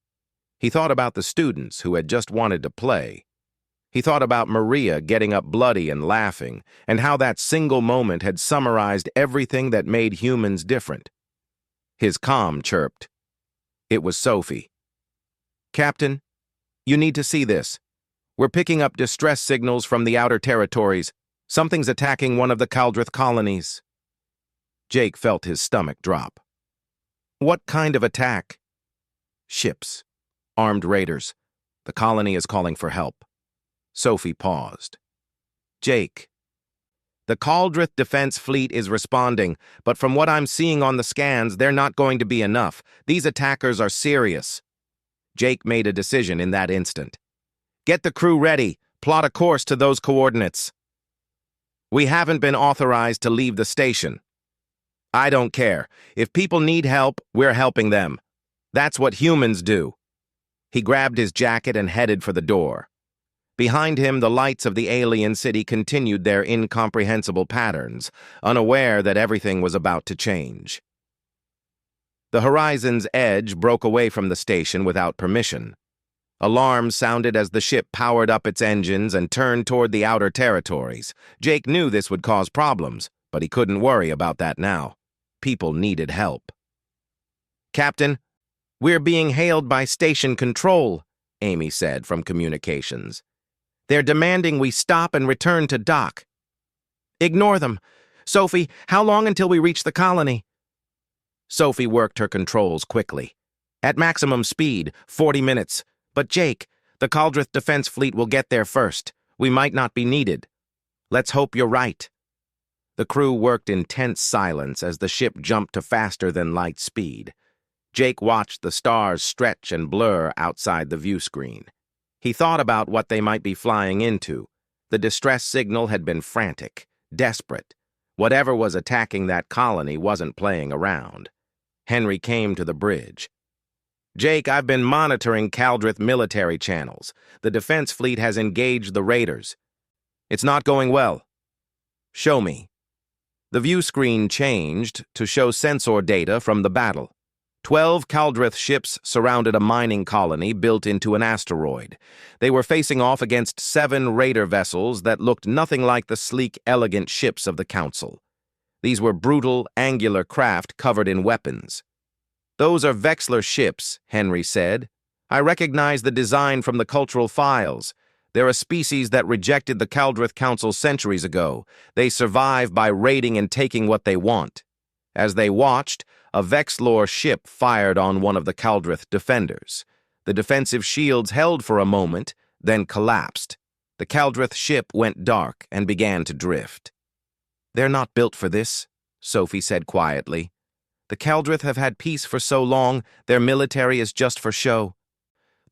He thought about the students who had just wanted to play. He thought about Maria getting up bloody and laughing, and how that single moment had summarized everything that made humans different. His comm chirped. It was Sophie. "Captain, you need to see this. We're picking up distress signals from the outer territories. Something's attacking one of the Kaldrith colonies." Jake felt his stomach drop. "What kind of attack?" "Ships. Armed raiders. The colony is calling for help." Sophie paused. "Jake, the Kaldrith Defense Fleet is responding, but from what I'm seeing on the scans, they're not going to be enough. These attackers are serious." Jake made a decision in that instant. "Get the crew ready. Plot a course to those coordinates." "We haven't been authorized to leave the station." "I don't care. If people need help, we're helping them. That's what humans do." He grabbed his jacket and headed for the door. Behind him, the lights of the alien city continued their incomprehensible patterns, unaware that everything was about to change. The horizon's edge broke away from the station without permission. Alarms sounded as the ship powered up its engines and turned toward the outer territories. Jake knew this would cause problems, but he couldn't worry about that now. People needed help. "Captain, we're being hailed by station control," Amy said from communications. "They're demanding we stop and return to dock." "Ignore them. Sophie, how long until we reach the colony?" Sophie worked her controls quickly. "At maximum speed, 40 minutes. But Jake, the Kaldrith Defense Fleet will get there first. We might not be needed." "Let's hope you're right." The crew worked in tense silence as the ship jumped to faster-than-light speed. Jake watched the stars stretch and blur outside the view screen. He thought about what they might be flying into. The distress signal had been frantic, desperate. Whatever was attacking that colony wasn't playing around. Henry came to the bridge. "Jake, I've been monitoring Kaldrith military channels. The defense fleet has engaged the raiders. It's not going well." "Show me." The view screen changed to show sensor data from the battle. 12 Kaldrith ships surrounded a mining colony built into an asteroid. They were facing off against 7 raider vessels that looked nothing like the sleek, elegant ships of the Council. These were brutal, angular craft covered in weapons. "Those are Vexler ships," Henry said. "I recognize the design from the cultural files. They're a species that rejected the Kaldrith Council centuries ago. They survive by raiding and taking what they want." As they watched, a Vexlor ship fired on one of the Kaldrith defenders. The defensive shields held for a moment, then collapsed. The Kaldrith ship went dark and began to drift. "They're not built for this," Sophie said quietly. "The Kaldrith have had peace for so long, their military is just for show.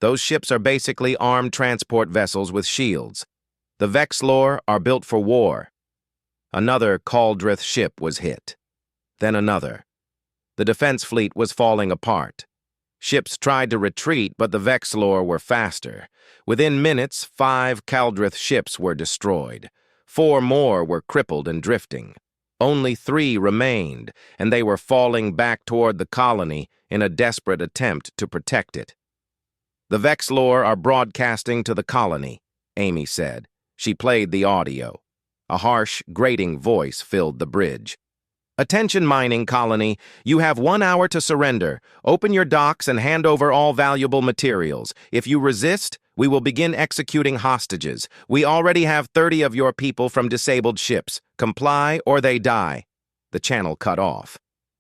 Those ships are basically armed transport vessels with shields. The Vexlor are built for war." Another Kaldrith ship was hit. Then another. The defense fleet was falling apart. Ships tried to retreat, but the Vexlor were faster. Within minutes, 5 Kaldrith ships were destroyed. 4 more were crippled and drifting. Only 3 remained, and they were falling back toward the colony in a desperate attempt to protect it. "The Vexlor are broadcasting to the colony," Amy said. She played the audio. A harsh, grating voice filled the bridge. "Attention, mining colony. You have 1 hour to surrender. Open your docks and hand over all valuable materials. If you resist, we will begin executing hostages. We already have 30 of your people from disabled ships. Comply or they die." The channel cut off.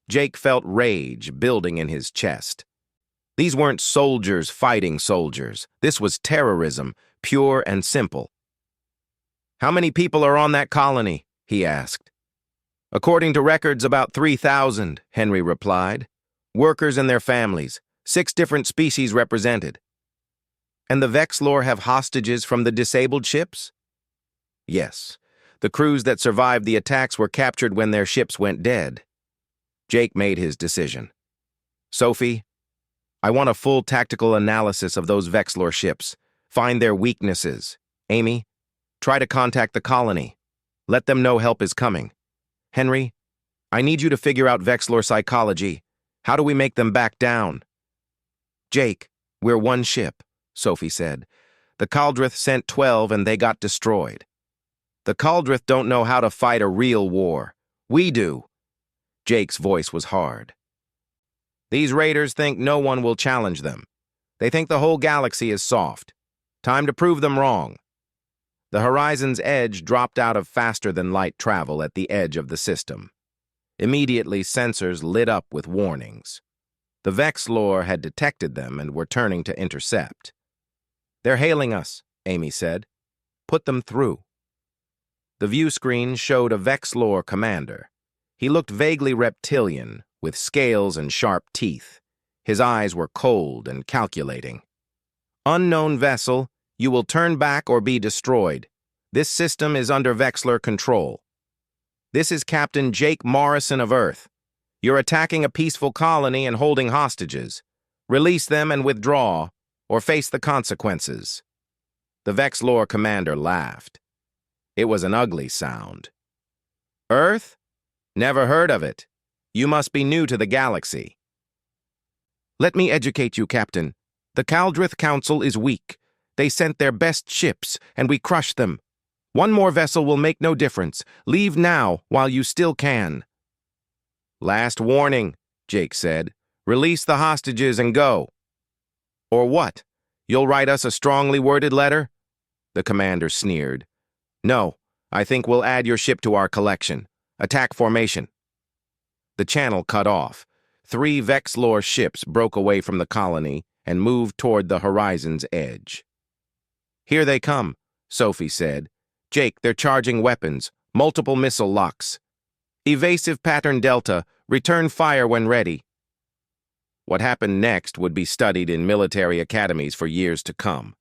Jake felt rage building in his chest. These weren't soldiers fighting soldiers. This was terrorism, pure and simple. "How many people are on that colony?" he asked. "According to records, about 3,000, Henry replied. "Workers and their families, 6 different species represented." "And the Vexlor have hostages from the disabled ships?" "Yes. The crews that survived the attacks were captured when their ships went dead." Jake made his decision. Sophie, I want a full tactical analysis of those Vexlor ships. Find their weaknesses. Amy, try to contact the colony. Let them know help is coming. Henry, I need you to figure out Vexlor psychology. How do we make them back down? Jake, we're one ship, Sophie said. The Kaldrith sent 12 and they got destroyed. The Kaldrith don't know how to fight a real war. We do. Jake's voice was hard. These raiders think no one will challenge them. They think the whole galaxy is soft. Time to prove them wrong. The horizon's edge dropped out of faster-than-light travel at the edge of the system. Immediately, sensors lit up with warnings. The Vexlor had detected them and were turning to intercept. They're hailing us, Amy said. Put them through. The view screen showed a Vexlor commander. He looked vaguely reptilian, with scales and sharp teeth. His eyes were cold and calculating. Unknown vessel, you will turn back or be destroyed. This system is under Vexlor control. This is Captain Jake Morrison of Earth. You're attacking a peaceful colony and holding hostages. Release them and withdraw, or face the consequences. The Vexlor commander laughed. It was an ugly sound. Earth? Never heard of it. You must be new to the galaxy. Let me educate you, Captain. The Kaldrith Council is weak. They sent their best ships, and we crushed them. One more vessel will make no difference. Leave now, while you still can. Last warning, Jake said. Release the hostages and go. Or what? You'll write us a strongly worded letter? The commander sneered. No, I think we'll add your ship to our collection. Attack formation. The channel cut off. 3 Vexlor ships broke away from the colony and moved toward the horizon's edge. Here they come, Sophie said. Jake, they're charging weapons, multiple missile locks. Evasive pattern Delta, return fire when ready. What happened next would be studied in military academies for years to come.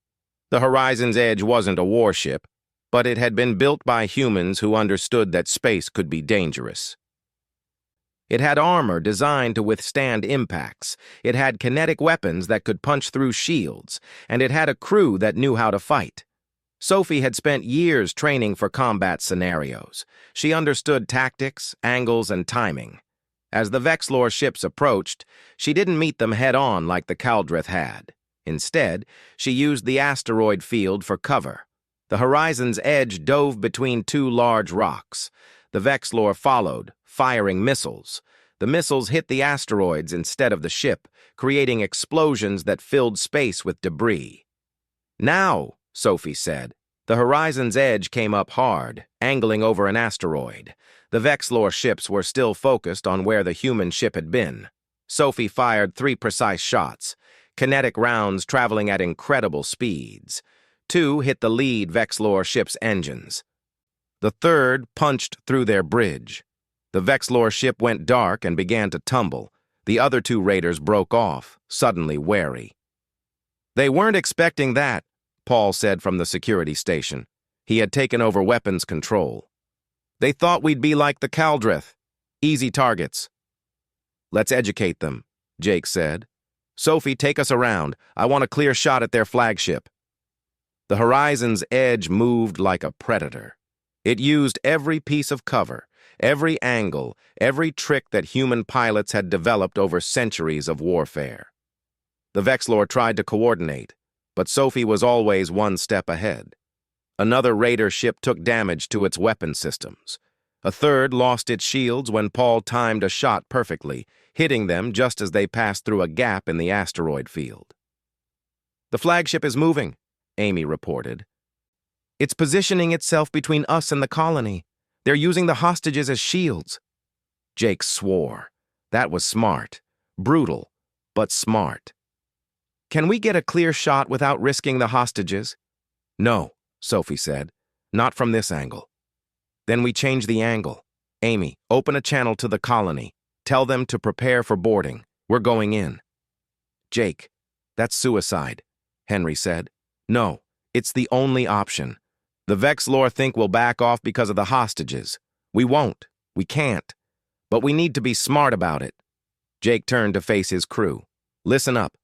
The horizon's edge wasn't a warship, but it had been built by humans who understood that space could be dangerous. It had armor designed to withstand impacts, it had kinetic weapons that could punch through shields, and it had a crew that knew how to fight. Sophie had spent years training for combat scenarios. She understood tactics, angles, and timing. As the Vexlor ships approached, she didn't meet them head-on like the Kaldrith had. Instead, she used the asteroid field for cover. The horizon's edge dove between 2 large rocks. The Vexlor followed, firing missiles. The missiles hit the asteroids instead of the ship, creating explosions that filled space with debris. Now, Sophie said. The horizon's edge came up hard, angling over an asteroid. The Vexlor ships were still focused on where the human ship had been. Sophie fired 3 precise shots, kinetic rounds traveling at incredible speeds. 2 hit the lead Vexlor ship's engines. The third punched through their bridge. The Vexlor ship went dark and began to tumble. The other 2 raiders broke off, suddenly wary. They weren't expecting that, Paul said from the security station. He had taken over weapons control. They thought we'd be like the Kaldrith. Easy targets. Let's educate them, Jake said. Sophie, take us around. I want a clear shot at their flagship. The horizon's edge moved like a predator. It used every piece of cover, every angle, every trick that human pilots had developed over centuries of warfare. The Vexlor tried to coordinate, but Sophie was always one step ahead. Another raider ship took damage to its weapon systems. A third lost its shields when Paul timed a shot perfectly, hitting them just as they passed through a gap in the asteroid field. The flagship is moving, Amy reported. It's positioning itself between us and the colony. They're using the hostages as shields. Jake swore. That was smart. Brutal, but smart. Can we get a clear shot without risking the hostages? No, Sophie said. Not from this angle. Then we change the angle. Amy, open a channel to the colony. Tell them to prepare for boarding. We're going in. Jake, that's suicide, Henry said. No, it's the only option. The Vexlor think we'll back off because of the hostages. We won't. We can't. But we need to be smart about it. Jake turned to face his crew. Listen up.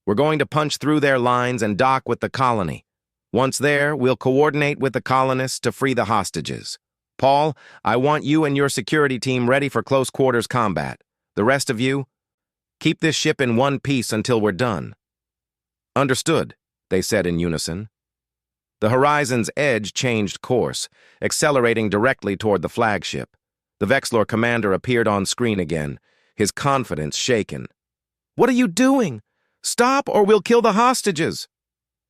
We're going to punch through their lines and dock with the colony. Once there, we'll coordinate with the colonists to free the hostages. Paul, I want you and your security team ready for close quarters combat. The rest of you, keep this ship in one piece until we're done. Understood, they said in unison. The Horizon's Edge changed course, accelerating directly toward the flagship. The Vexlor commander appeared on screen again, his confidence shaken. What are you doing? Stop or we'll kill the hostages.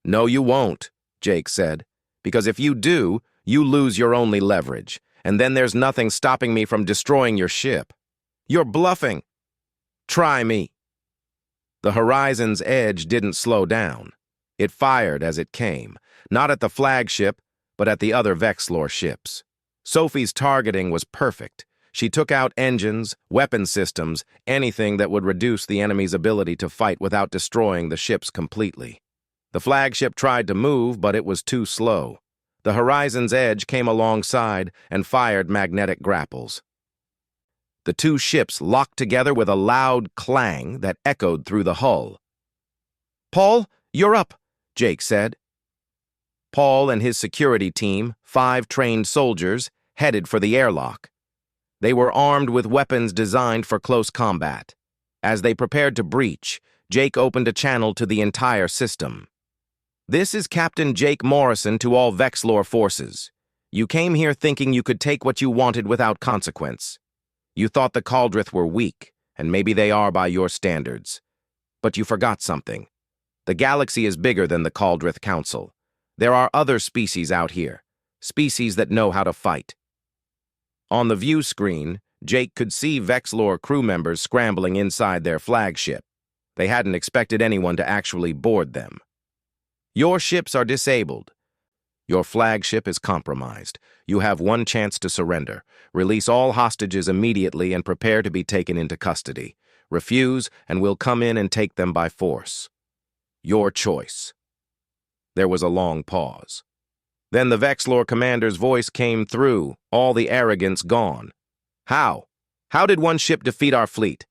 No, you won't, Jake said, because if you do, you lose your only leverage, and then there's nothing stopping me from destroying your ship. You're bluffing. Try me. The Horizon's Edge didn't slow down. It fired as it came, not at the flagship, but at the other Vexlor ships. Sophie's targeting was perfect. She took out engines, weapon systems, anything that would reduce the enemy's ability to fight without destroying the ships completely. The flagship tried to move, but it was too slow. The Horizon's Edge came alongside and fired magnetic grapples. The two ships locked together with a loud clang that echoed through the hull. Paul, you're up, Jake said. Paul and his security team, 5 trained soldiers, headed for the airlock. They were armed with weapons designed for close combat. As they prepared to breach, Jake opened a channel to the entire system. This is Captain Jake Morrison to all Vexlor forces. You came here thinking you could take what you wanted without consequence. You thought the Caldrith were weak, and maybe they are by your standards. But you forgot something. The galaxy is bigger than the Caldrith Council. There are other species out here, species that know how to fight. On the view screen, Jake could see Vexlor crew members scrambling inside their flagship. They hadn't expected anyone to actually board them. Your ships are disabled. Your flagship is compromised. You have one chance to surrender. Release all hostages immediately and prepare to be taken into custody. Refuse, and we'll come in and take them by force. Your choice. There was a long pause. Then the Vexlor commander's voice came through, all the arrogance gone. How? How did one ship defeat our fleet?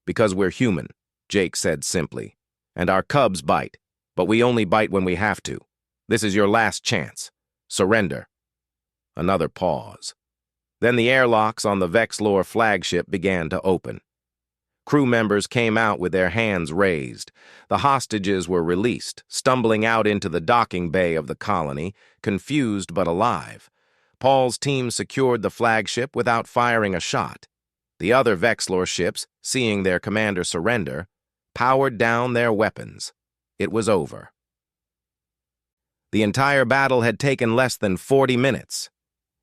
Because we're human, Jake said simply. And our cubs bite, but we only bite when we have to. This is your last chance. Surrender. Another pause. Then the airlocks on the Vexlor flagship began to open. Crew members came out with their hands raised. The hostages were released, stumbling out into the docking bay of the colony, confused but alive. Paul's team secured the flagship without firing a shot. The other Vexlor ships, seeing their commander surrender, powered down their weapons. It was over. The entire battle had taken less than 40 minutes.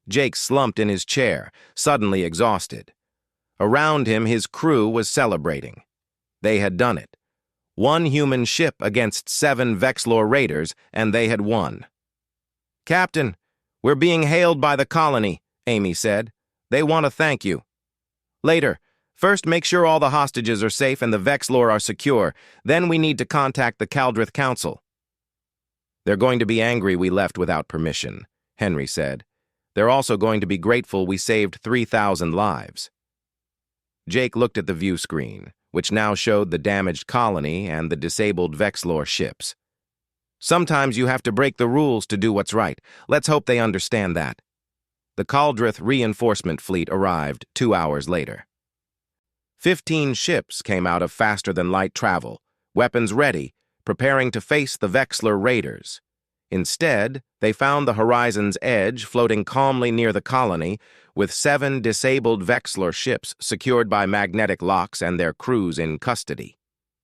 Jake slumped in his chair, suddenly exhausted. Around him, his crew was celebrating. They had done it. 1 human ship against 7 Vexlor raiders, and they had won. Captain, we're being hailed by the colony, Amy said. They want to thank you. Later. First, make sure all the hostages are safe and the Vexlor are secure. Then we need to contact the Caldrith Council. They're going to be angry we left without permission, Henry said. They're also going to be grateful we saved 3,000 lives. Jake looked at the view screen, which now showed the damaged colony and the disabled Vexlor ships. Sometimes you have to break the rules to do what's right. Let's hope they understand that. The Caldrith reinforcement fleet arrived 2 hours later. 15 ships came out of faster-than-light travel, weapons ready, preparing to face the Vexlor raiders. Instead, they found the Horizon's Edge floating calmly near the colony, with 7 disabled Vexlor ships secured by magnetic locks and their crews in custody.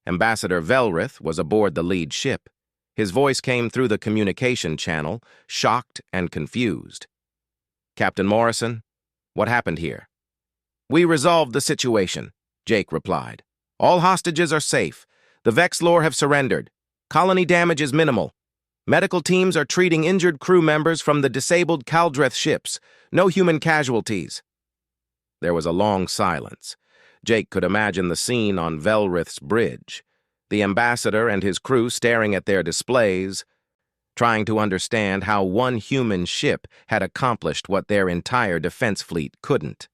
Ambassador Velrith was aboard the lead ship. His voice came through the communication channel, shocked and confused. Captain Morrison, what happened here? We resolved the situation, Jake replied. All hostages are safe. The Vexlor have surrendered. Colony damage is minimal. Medical teams are treating injured crew members from the disabled Caldrith ships. No human casualties. There was a long silence. Jake could imagine the scene on Velrith's bridge. The ambassador and his crew staring at their displays, trying to understand how one human ship had accomplished what their entire defense fleet couldn't.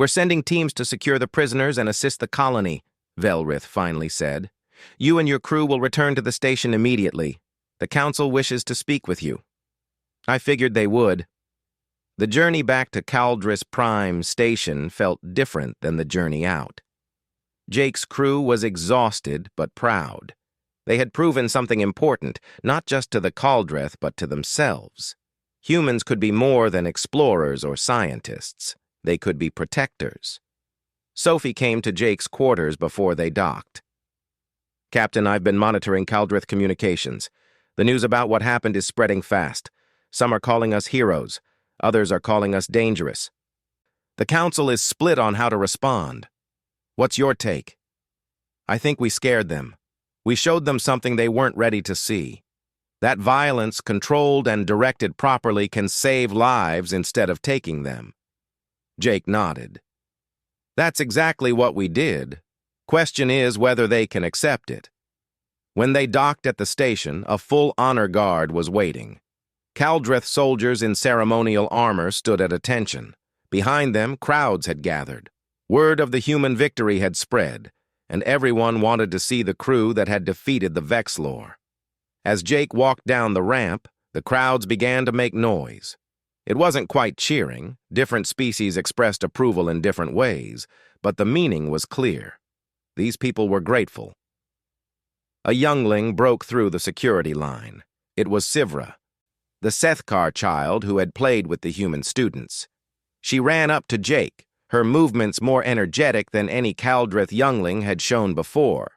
We're sending teams to secure the prisoners and assist the colony, Velrith finally said. You and your crew will return to the station immediately. The council wishes to speak with you. I figured they would. The journey back to Caldris Prime Station felt different than the journey out. Jake's crew was exhausted but proud. They had proven something important, not just to the Caldreth but to themselves. Humans could be more than explorers or scientists. They could be protectors. Sophie came to Jake's quarters before they docked. Captain, I've been monitoring Caldreth communications. The news about what happened is spreading fast. Some are calling us heroes. Others are calling us dangerous. The council is split on how to respond. What's your take? I think we scared them. We showed them something they weren't ready to see. That violence, controlled and directed properly, can save lives instead of taking them. Jake nodded. That's exactly what we did. Question is whether they can accept it. When they docked at the station, a full honor guard was waiting. Caldreth soldiers in ceremonial armor stood at attention. Behind them, crowds had gathered. Word of the human victory had spread, and everyone wanted to see the crew that had defeated the Vexlor. As Jake walked down the ramp, the crowds began to make noise. It wasn't quite cheering. Different species expressed approval in different ways, but the meaning was clear. These people were grateful. A youngling broke through the security line. It was Sivra, the Sethkar child who had played with the human students. She ran up to Jake, her movements more energetic than any Caldreth youngling had shown before.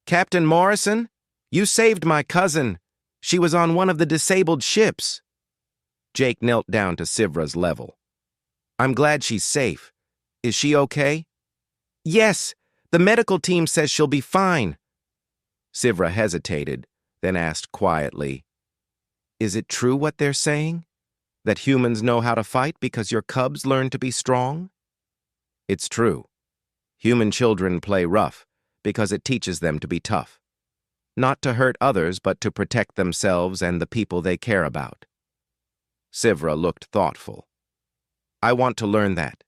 Captain Morrison, you saved my cousin. She was on one of the disabled ships. Jake knelt down to Sivra's level. I'm glad she's safe. Is she okay? Yes, the medical team says she'll be fine. Sivra hesitated, then asked quietly, Is it true what they're saying? That humans know how to fight because your cubs learn to be strong? It's true. Human children play rough because it teaches them to be tough. Not to hurt others, but to protect themselves and the people they care about. Sivra looked thoughtful. I want to learn that.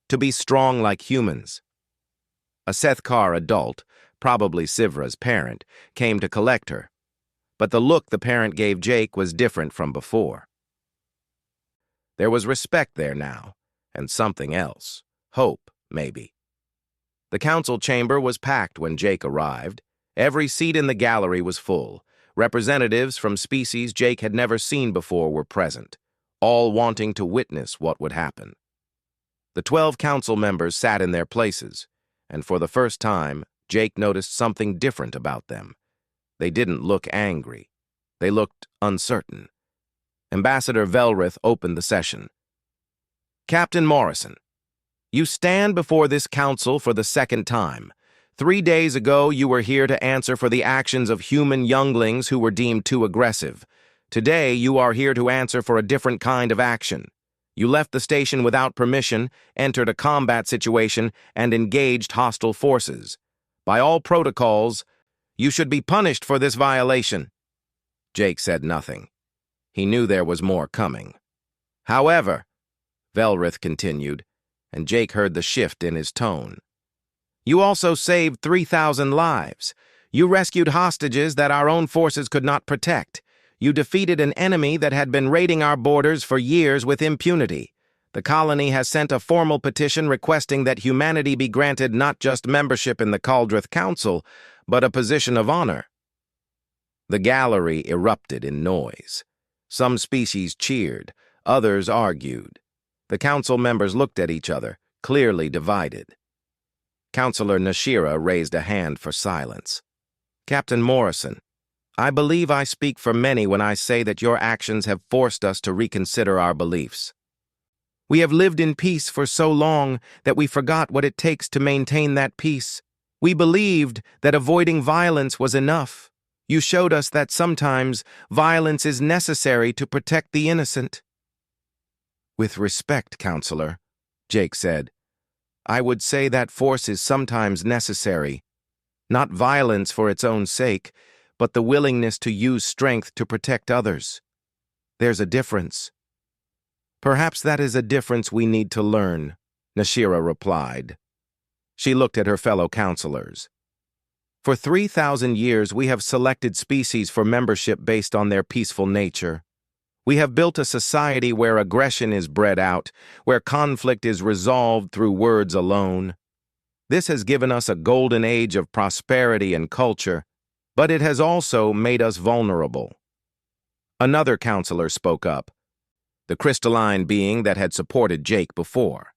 To be strong like humans. A Sethkar adult, probably Sivra's parent, came to collect her. But the look the parent gave Jake was different from before. There was respect there now, and something else. Hope, maybe. The council chamber was packed when Jake arrived. Every seat in the gallery was full. Representatives from species Jake had never seen before were present, all wanting to witness what would happen. The 12 council members sat in their places, and for the first time, Jake noticed something different about them. They didn't look angry. They looked uncertain. Ambassador Velrith opened the session. Captain Morrison, you stand before this council for the second time. 3 days ago, you were here to answer for the actions of human younglings who were deemed too aggressive. Today, you are here to answer for a different kind of action. You left the station without permission, entered a combat situation, and engaged hostile forces. By all protocols, you should be punished for this violation. Jake said nothing. He knew there was more coming. However, Velrith continued, and Jake heard the shift in his tone. You also saved 3,000 lives. You rescued hostages that our own forces could not protect. You defeated an enemy that had been raiding our borders for years with impunity. The colony has sent a formal petition requesting that humanity be granted not just membership in the Caldreth Council, but a position of honor. The gallery erupted in noise. Some species cheered, others argued. The council members looked at each other, clearly divided. Councillor Nashira raised a hand for silence. Captain Morrison, I believe I speak for many when I say that your actions have forced us to reconsider our beliefs. We have lived in peace for so long that we forgot what it takes to maintain that peace. We believed that avoiding violence was enough. You showed us that sometimes violence is necessary to protect the innocent. With respect, Counselor, Jake said, I would say that force is sometimes necessary. Not violence for its own sake, but the willingness to use strength to protect others. There's a difference. Perhaps that is a difference we need to learn. Nashira replied. She looked at her fellow counselors. For 3,000 years, we have selected species for membership based on their peaceful nature. We have built a society where aggression is bred out, where conflict is resolved through words alone. This has given us a golden age of prosperity and culture, but it has also made us vulnerable. Another counselor spoke up, the crystalline being that had supported Jake before.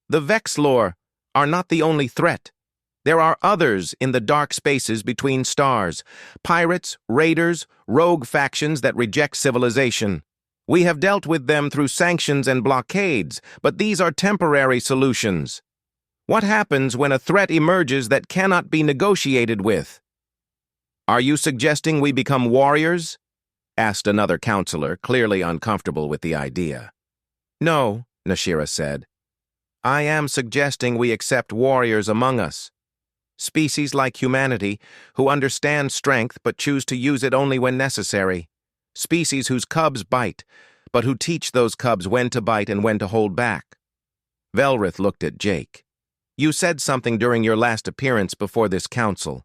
The Vexlor are not the only threat. There are others in the dark spaces between stars, pirates, raiders, rogue factions that reject civilization. We have dealt with them through sanctions and blockades, but these are temporary solutions. What happens when a threat emerges that cannot be negotiated with? Are you suggesting we become warriors? Asked another counselor, clearly uncomfortable with the idea. No, Nashira said. I am suggesting we accept warriors among us. Species like humanity, who understand strength but choose to use it only when necessary. Species whose cubs bite, but who teach those cubs when to bite and when to hold back. Velrith looked at Jake. You said something during your last appearance before this council.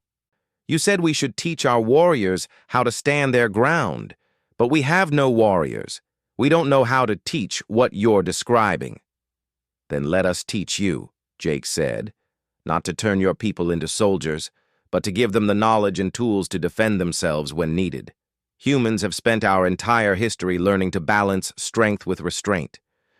You said we should teach our warriors how to stand their ground, but we have no warriors. We don't know how to teach what you're describing. Then let us teach you, Jake said. Not to turn your people into soldiers, but to give them the knowledge and tools to defend themselves when needed. Humans have spent our entire history learning to balance strength with restraint.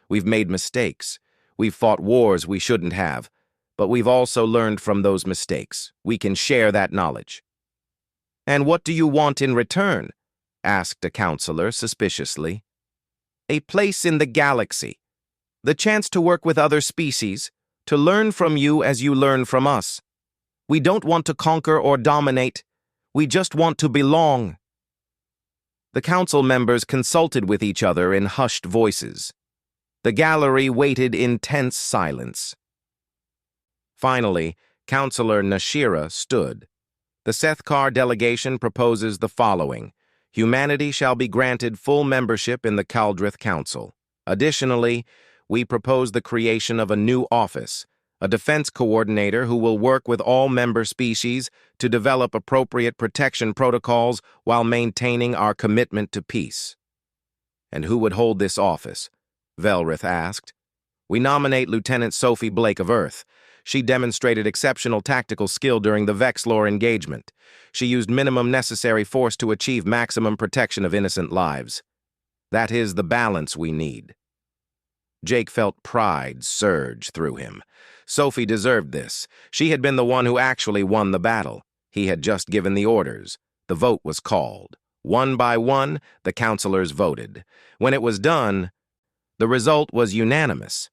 We've made mistakes. We've fought wars we shouldn't have, but we've also learned from those mistakes. We can share that knowledge. And what do you want in return? Asked a counselor suspiciously. A place in the galaxy. The chance to work with other species, to learn from you as you learn from us. We don't want to conquer or dominate. We just want to belong. The council members consulted with each other in hushed voices. The gallery waited in tense silence. Finally, Counselor Nashira stood. The Sethkar delegation proposes the following. Humanity shall be granted full membership in the Kaldrith Council. Additionally, we propose the creation of a new office, a defense coordinator who will work with all member species to develop appropriate protection protocols while maintaining our commitment to peace. And who would hold this office? Velrith asked. We nominate Lieutenant Sophie Blake of Earth. She demonstrated exceptional tactical skill during the Vexlor engagement. She used minimum necessary force to achieve maximum protection of innocent lives. That is the balance we need. Jake felt pride surge through him. Sophie deserved this. She had been the one who actually won the battle. He had just given the orders. The vote was called. One by one, the counselors voted. When it was done, the result was unanimous.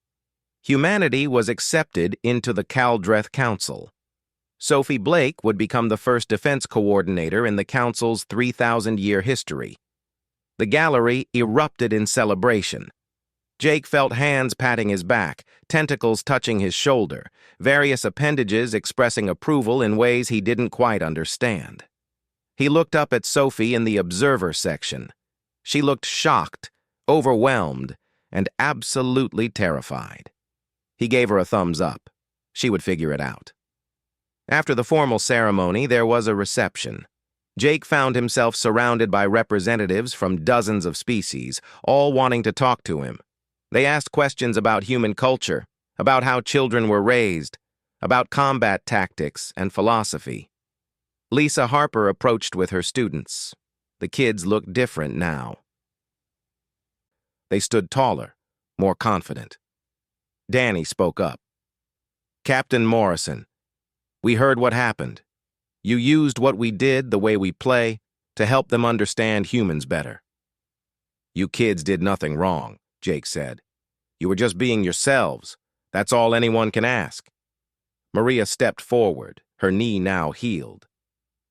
Humanity was accepted into the Kaldrith Council. Sophie Blake would become the first defense coordinator in the Council's 3,000-year history. The gallery erupted in celebration. Jake felt hands patting his back, tentacles touching his shoulder, various appendages expressing approval in ways he didn't quite understand. He looked up at Sophie in the observer section. She looked shocked, overwhelmed, and absolutely terrified. He gave her a thumbs up. She would figure it out. After the formal ceremony, there was a reception. Jake found himself surrounded by representatives from dozens of species, all wanting to talk to him. They asked questions about human culture, about how children were raised, about combat tactics and philosophy. Lisa Harper approached with her students. The kids looked different now. They stood taller, more confident. Danny spoke up. Captain Morrison, we heard what happened. You used what we did, the way we play, to help them understand humans better. You kids did nothing wrong, Jake said. You were just being yourselves. That's all anyone can ask. Maria stepped forward, her knee now healed.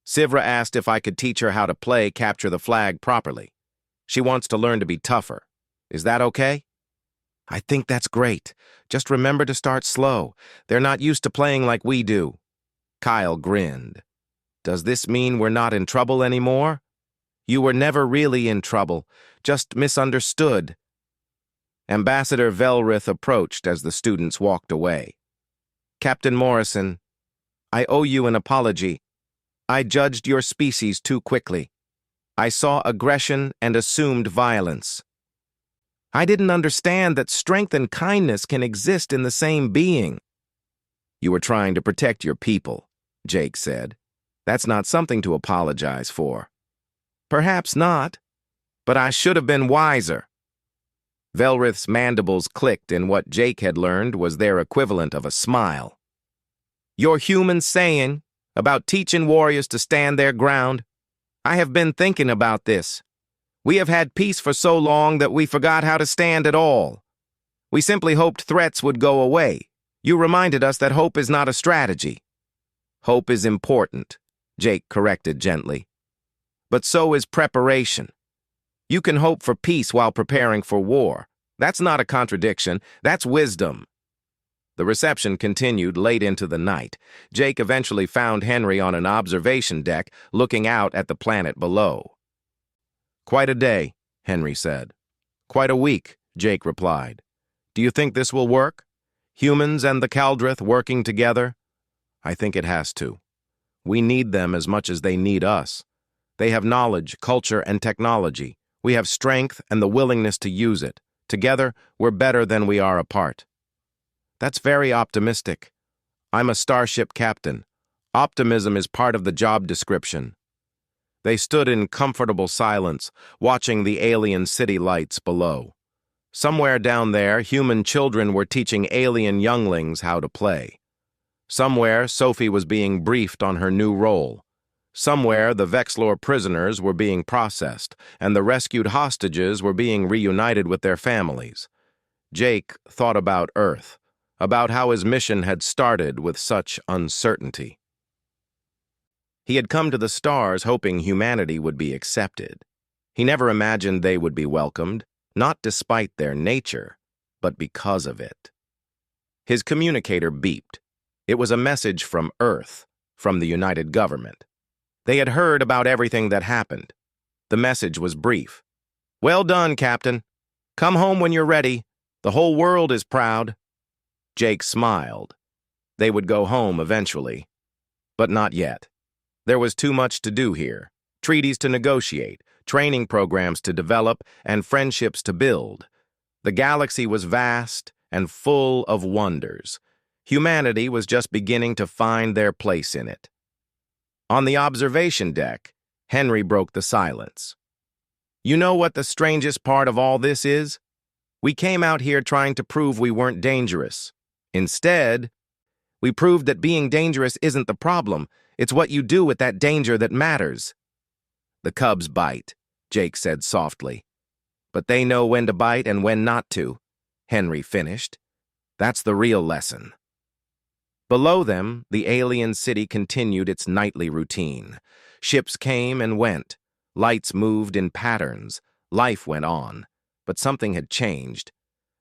Sivra asked if I could teach her how to play Capture the Flag properly. She wants to learn to be tougher. Is that okay? I think that's great. Just remember to start slow. They're not used to playing like we do. Kyle grinned. Does this mean we're not in trouble anymore? You were never really in trouble, just misunderstood. Ambassador Velrith approached as the students walked away. "Captain Morrison, I owe you an apology. I judged your species too quickly. I saw aggression and assumed violence. I didn't understand that strength and kindness can exist in the same being." "You were trying to protect your people," Jake said. "That's not something to apologize for." "Perhaps not, but I should have been wiser." Velrith's mandibles clicked in what Jake had learned was their equivalent of a smile. "Your human saying about teaching warriors to stand their ground, I have been thinking about this. We have had peace for so long that we forgot how to stand at all. We simply hoped threats would go away. You reminded us that hope is not a strategy." "Hope is important," Jake corrected gently. "But so is preparation. You can hope for peace while preparing for war. That's not a contradiction. That's wisdom." The reception continued late into the night. Jake eventually found Henry on an observation deck looking out at the planet below. "Quite a day," Henry said. "Quite a week," Jake replied. "Do you think this will work? Humans and the Kaldrith working together?" "I think it has to. We need them as much as they need us. They have knowledge, culture, and technology. We have strength and the willingness to use it. Together, we're better than we are apart." "That's very optimistic. I'm a starship captain. Optimism is part of the job description." They stood in comfortable silence, watching the alien city lights below. Somewhere down there, human children were teaching alien younglings how to play. Somewhere, Sophie was being briefed on her new role. Somewhere, the Vexlor prisoners were being processed, and the rescued hostages were being reunited with their families. Jake thought about Earth, about how his mission had started with such uncertainty. He had come to the stars hoping humanity would be accepted. He never imagined they would be welcomed, not despite their nature, but because of it. His communicator beeped. It was a message from Earth, from the United Government. They had heard about everything that happened. The message was brief. "Well done, Captain. Come home when you're ready. The whole world is proud." Jake smiled. They would go home eventually. But not yet. There was too much to do here. Treaties to negotiate, training programs to develop, and friendships to build. The galaxy was vast and full of wonders. Humanity was just beginning to find their place in it. On the observation deck, Henry broke the silence. "You know what the strangest part of all this is? We came out here trying to prove we weren't dangerous. Instead, we proved that being dangerous isn't the problem. It's what you do with that danger that matters." "The cubs bite," Jake said softly. "But they know when to bite and when not to," Henry finished. "That's the real lesson." Below them, the alien city continued its nightly routine. Ships came and went. Lights moved in patterns. Life went on. But something had changed.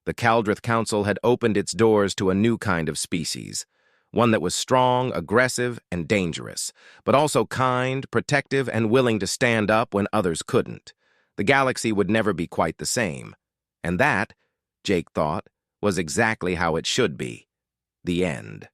The Kaldrith Council had opened its doors to a new kind of species. One that was strong, aggressive, and dangerous, but also kind, protective, and willing to stand up when others couldn't. The galaxy would never be quite the same. And that, Jake thought, was exactly how it should be. The end.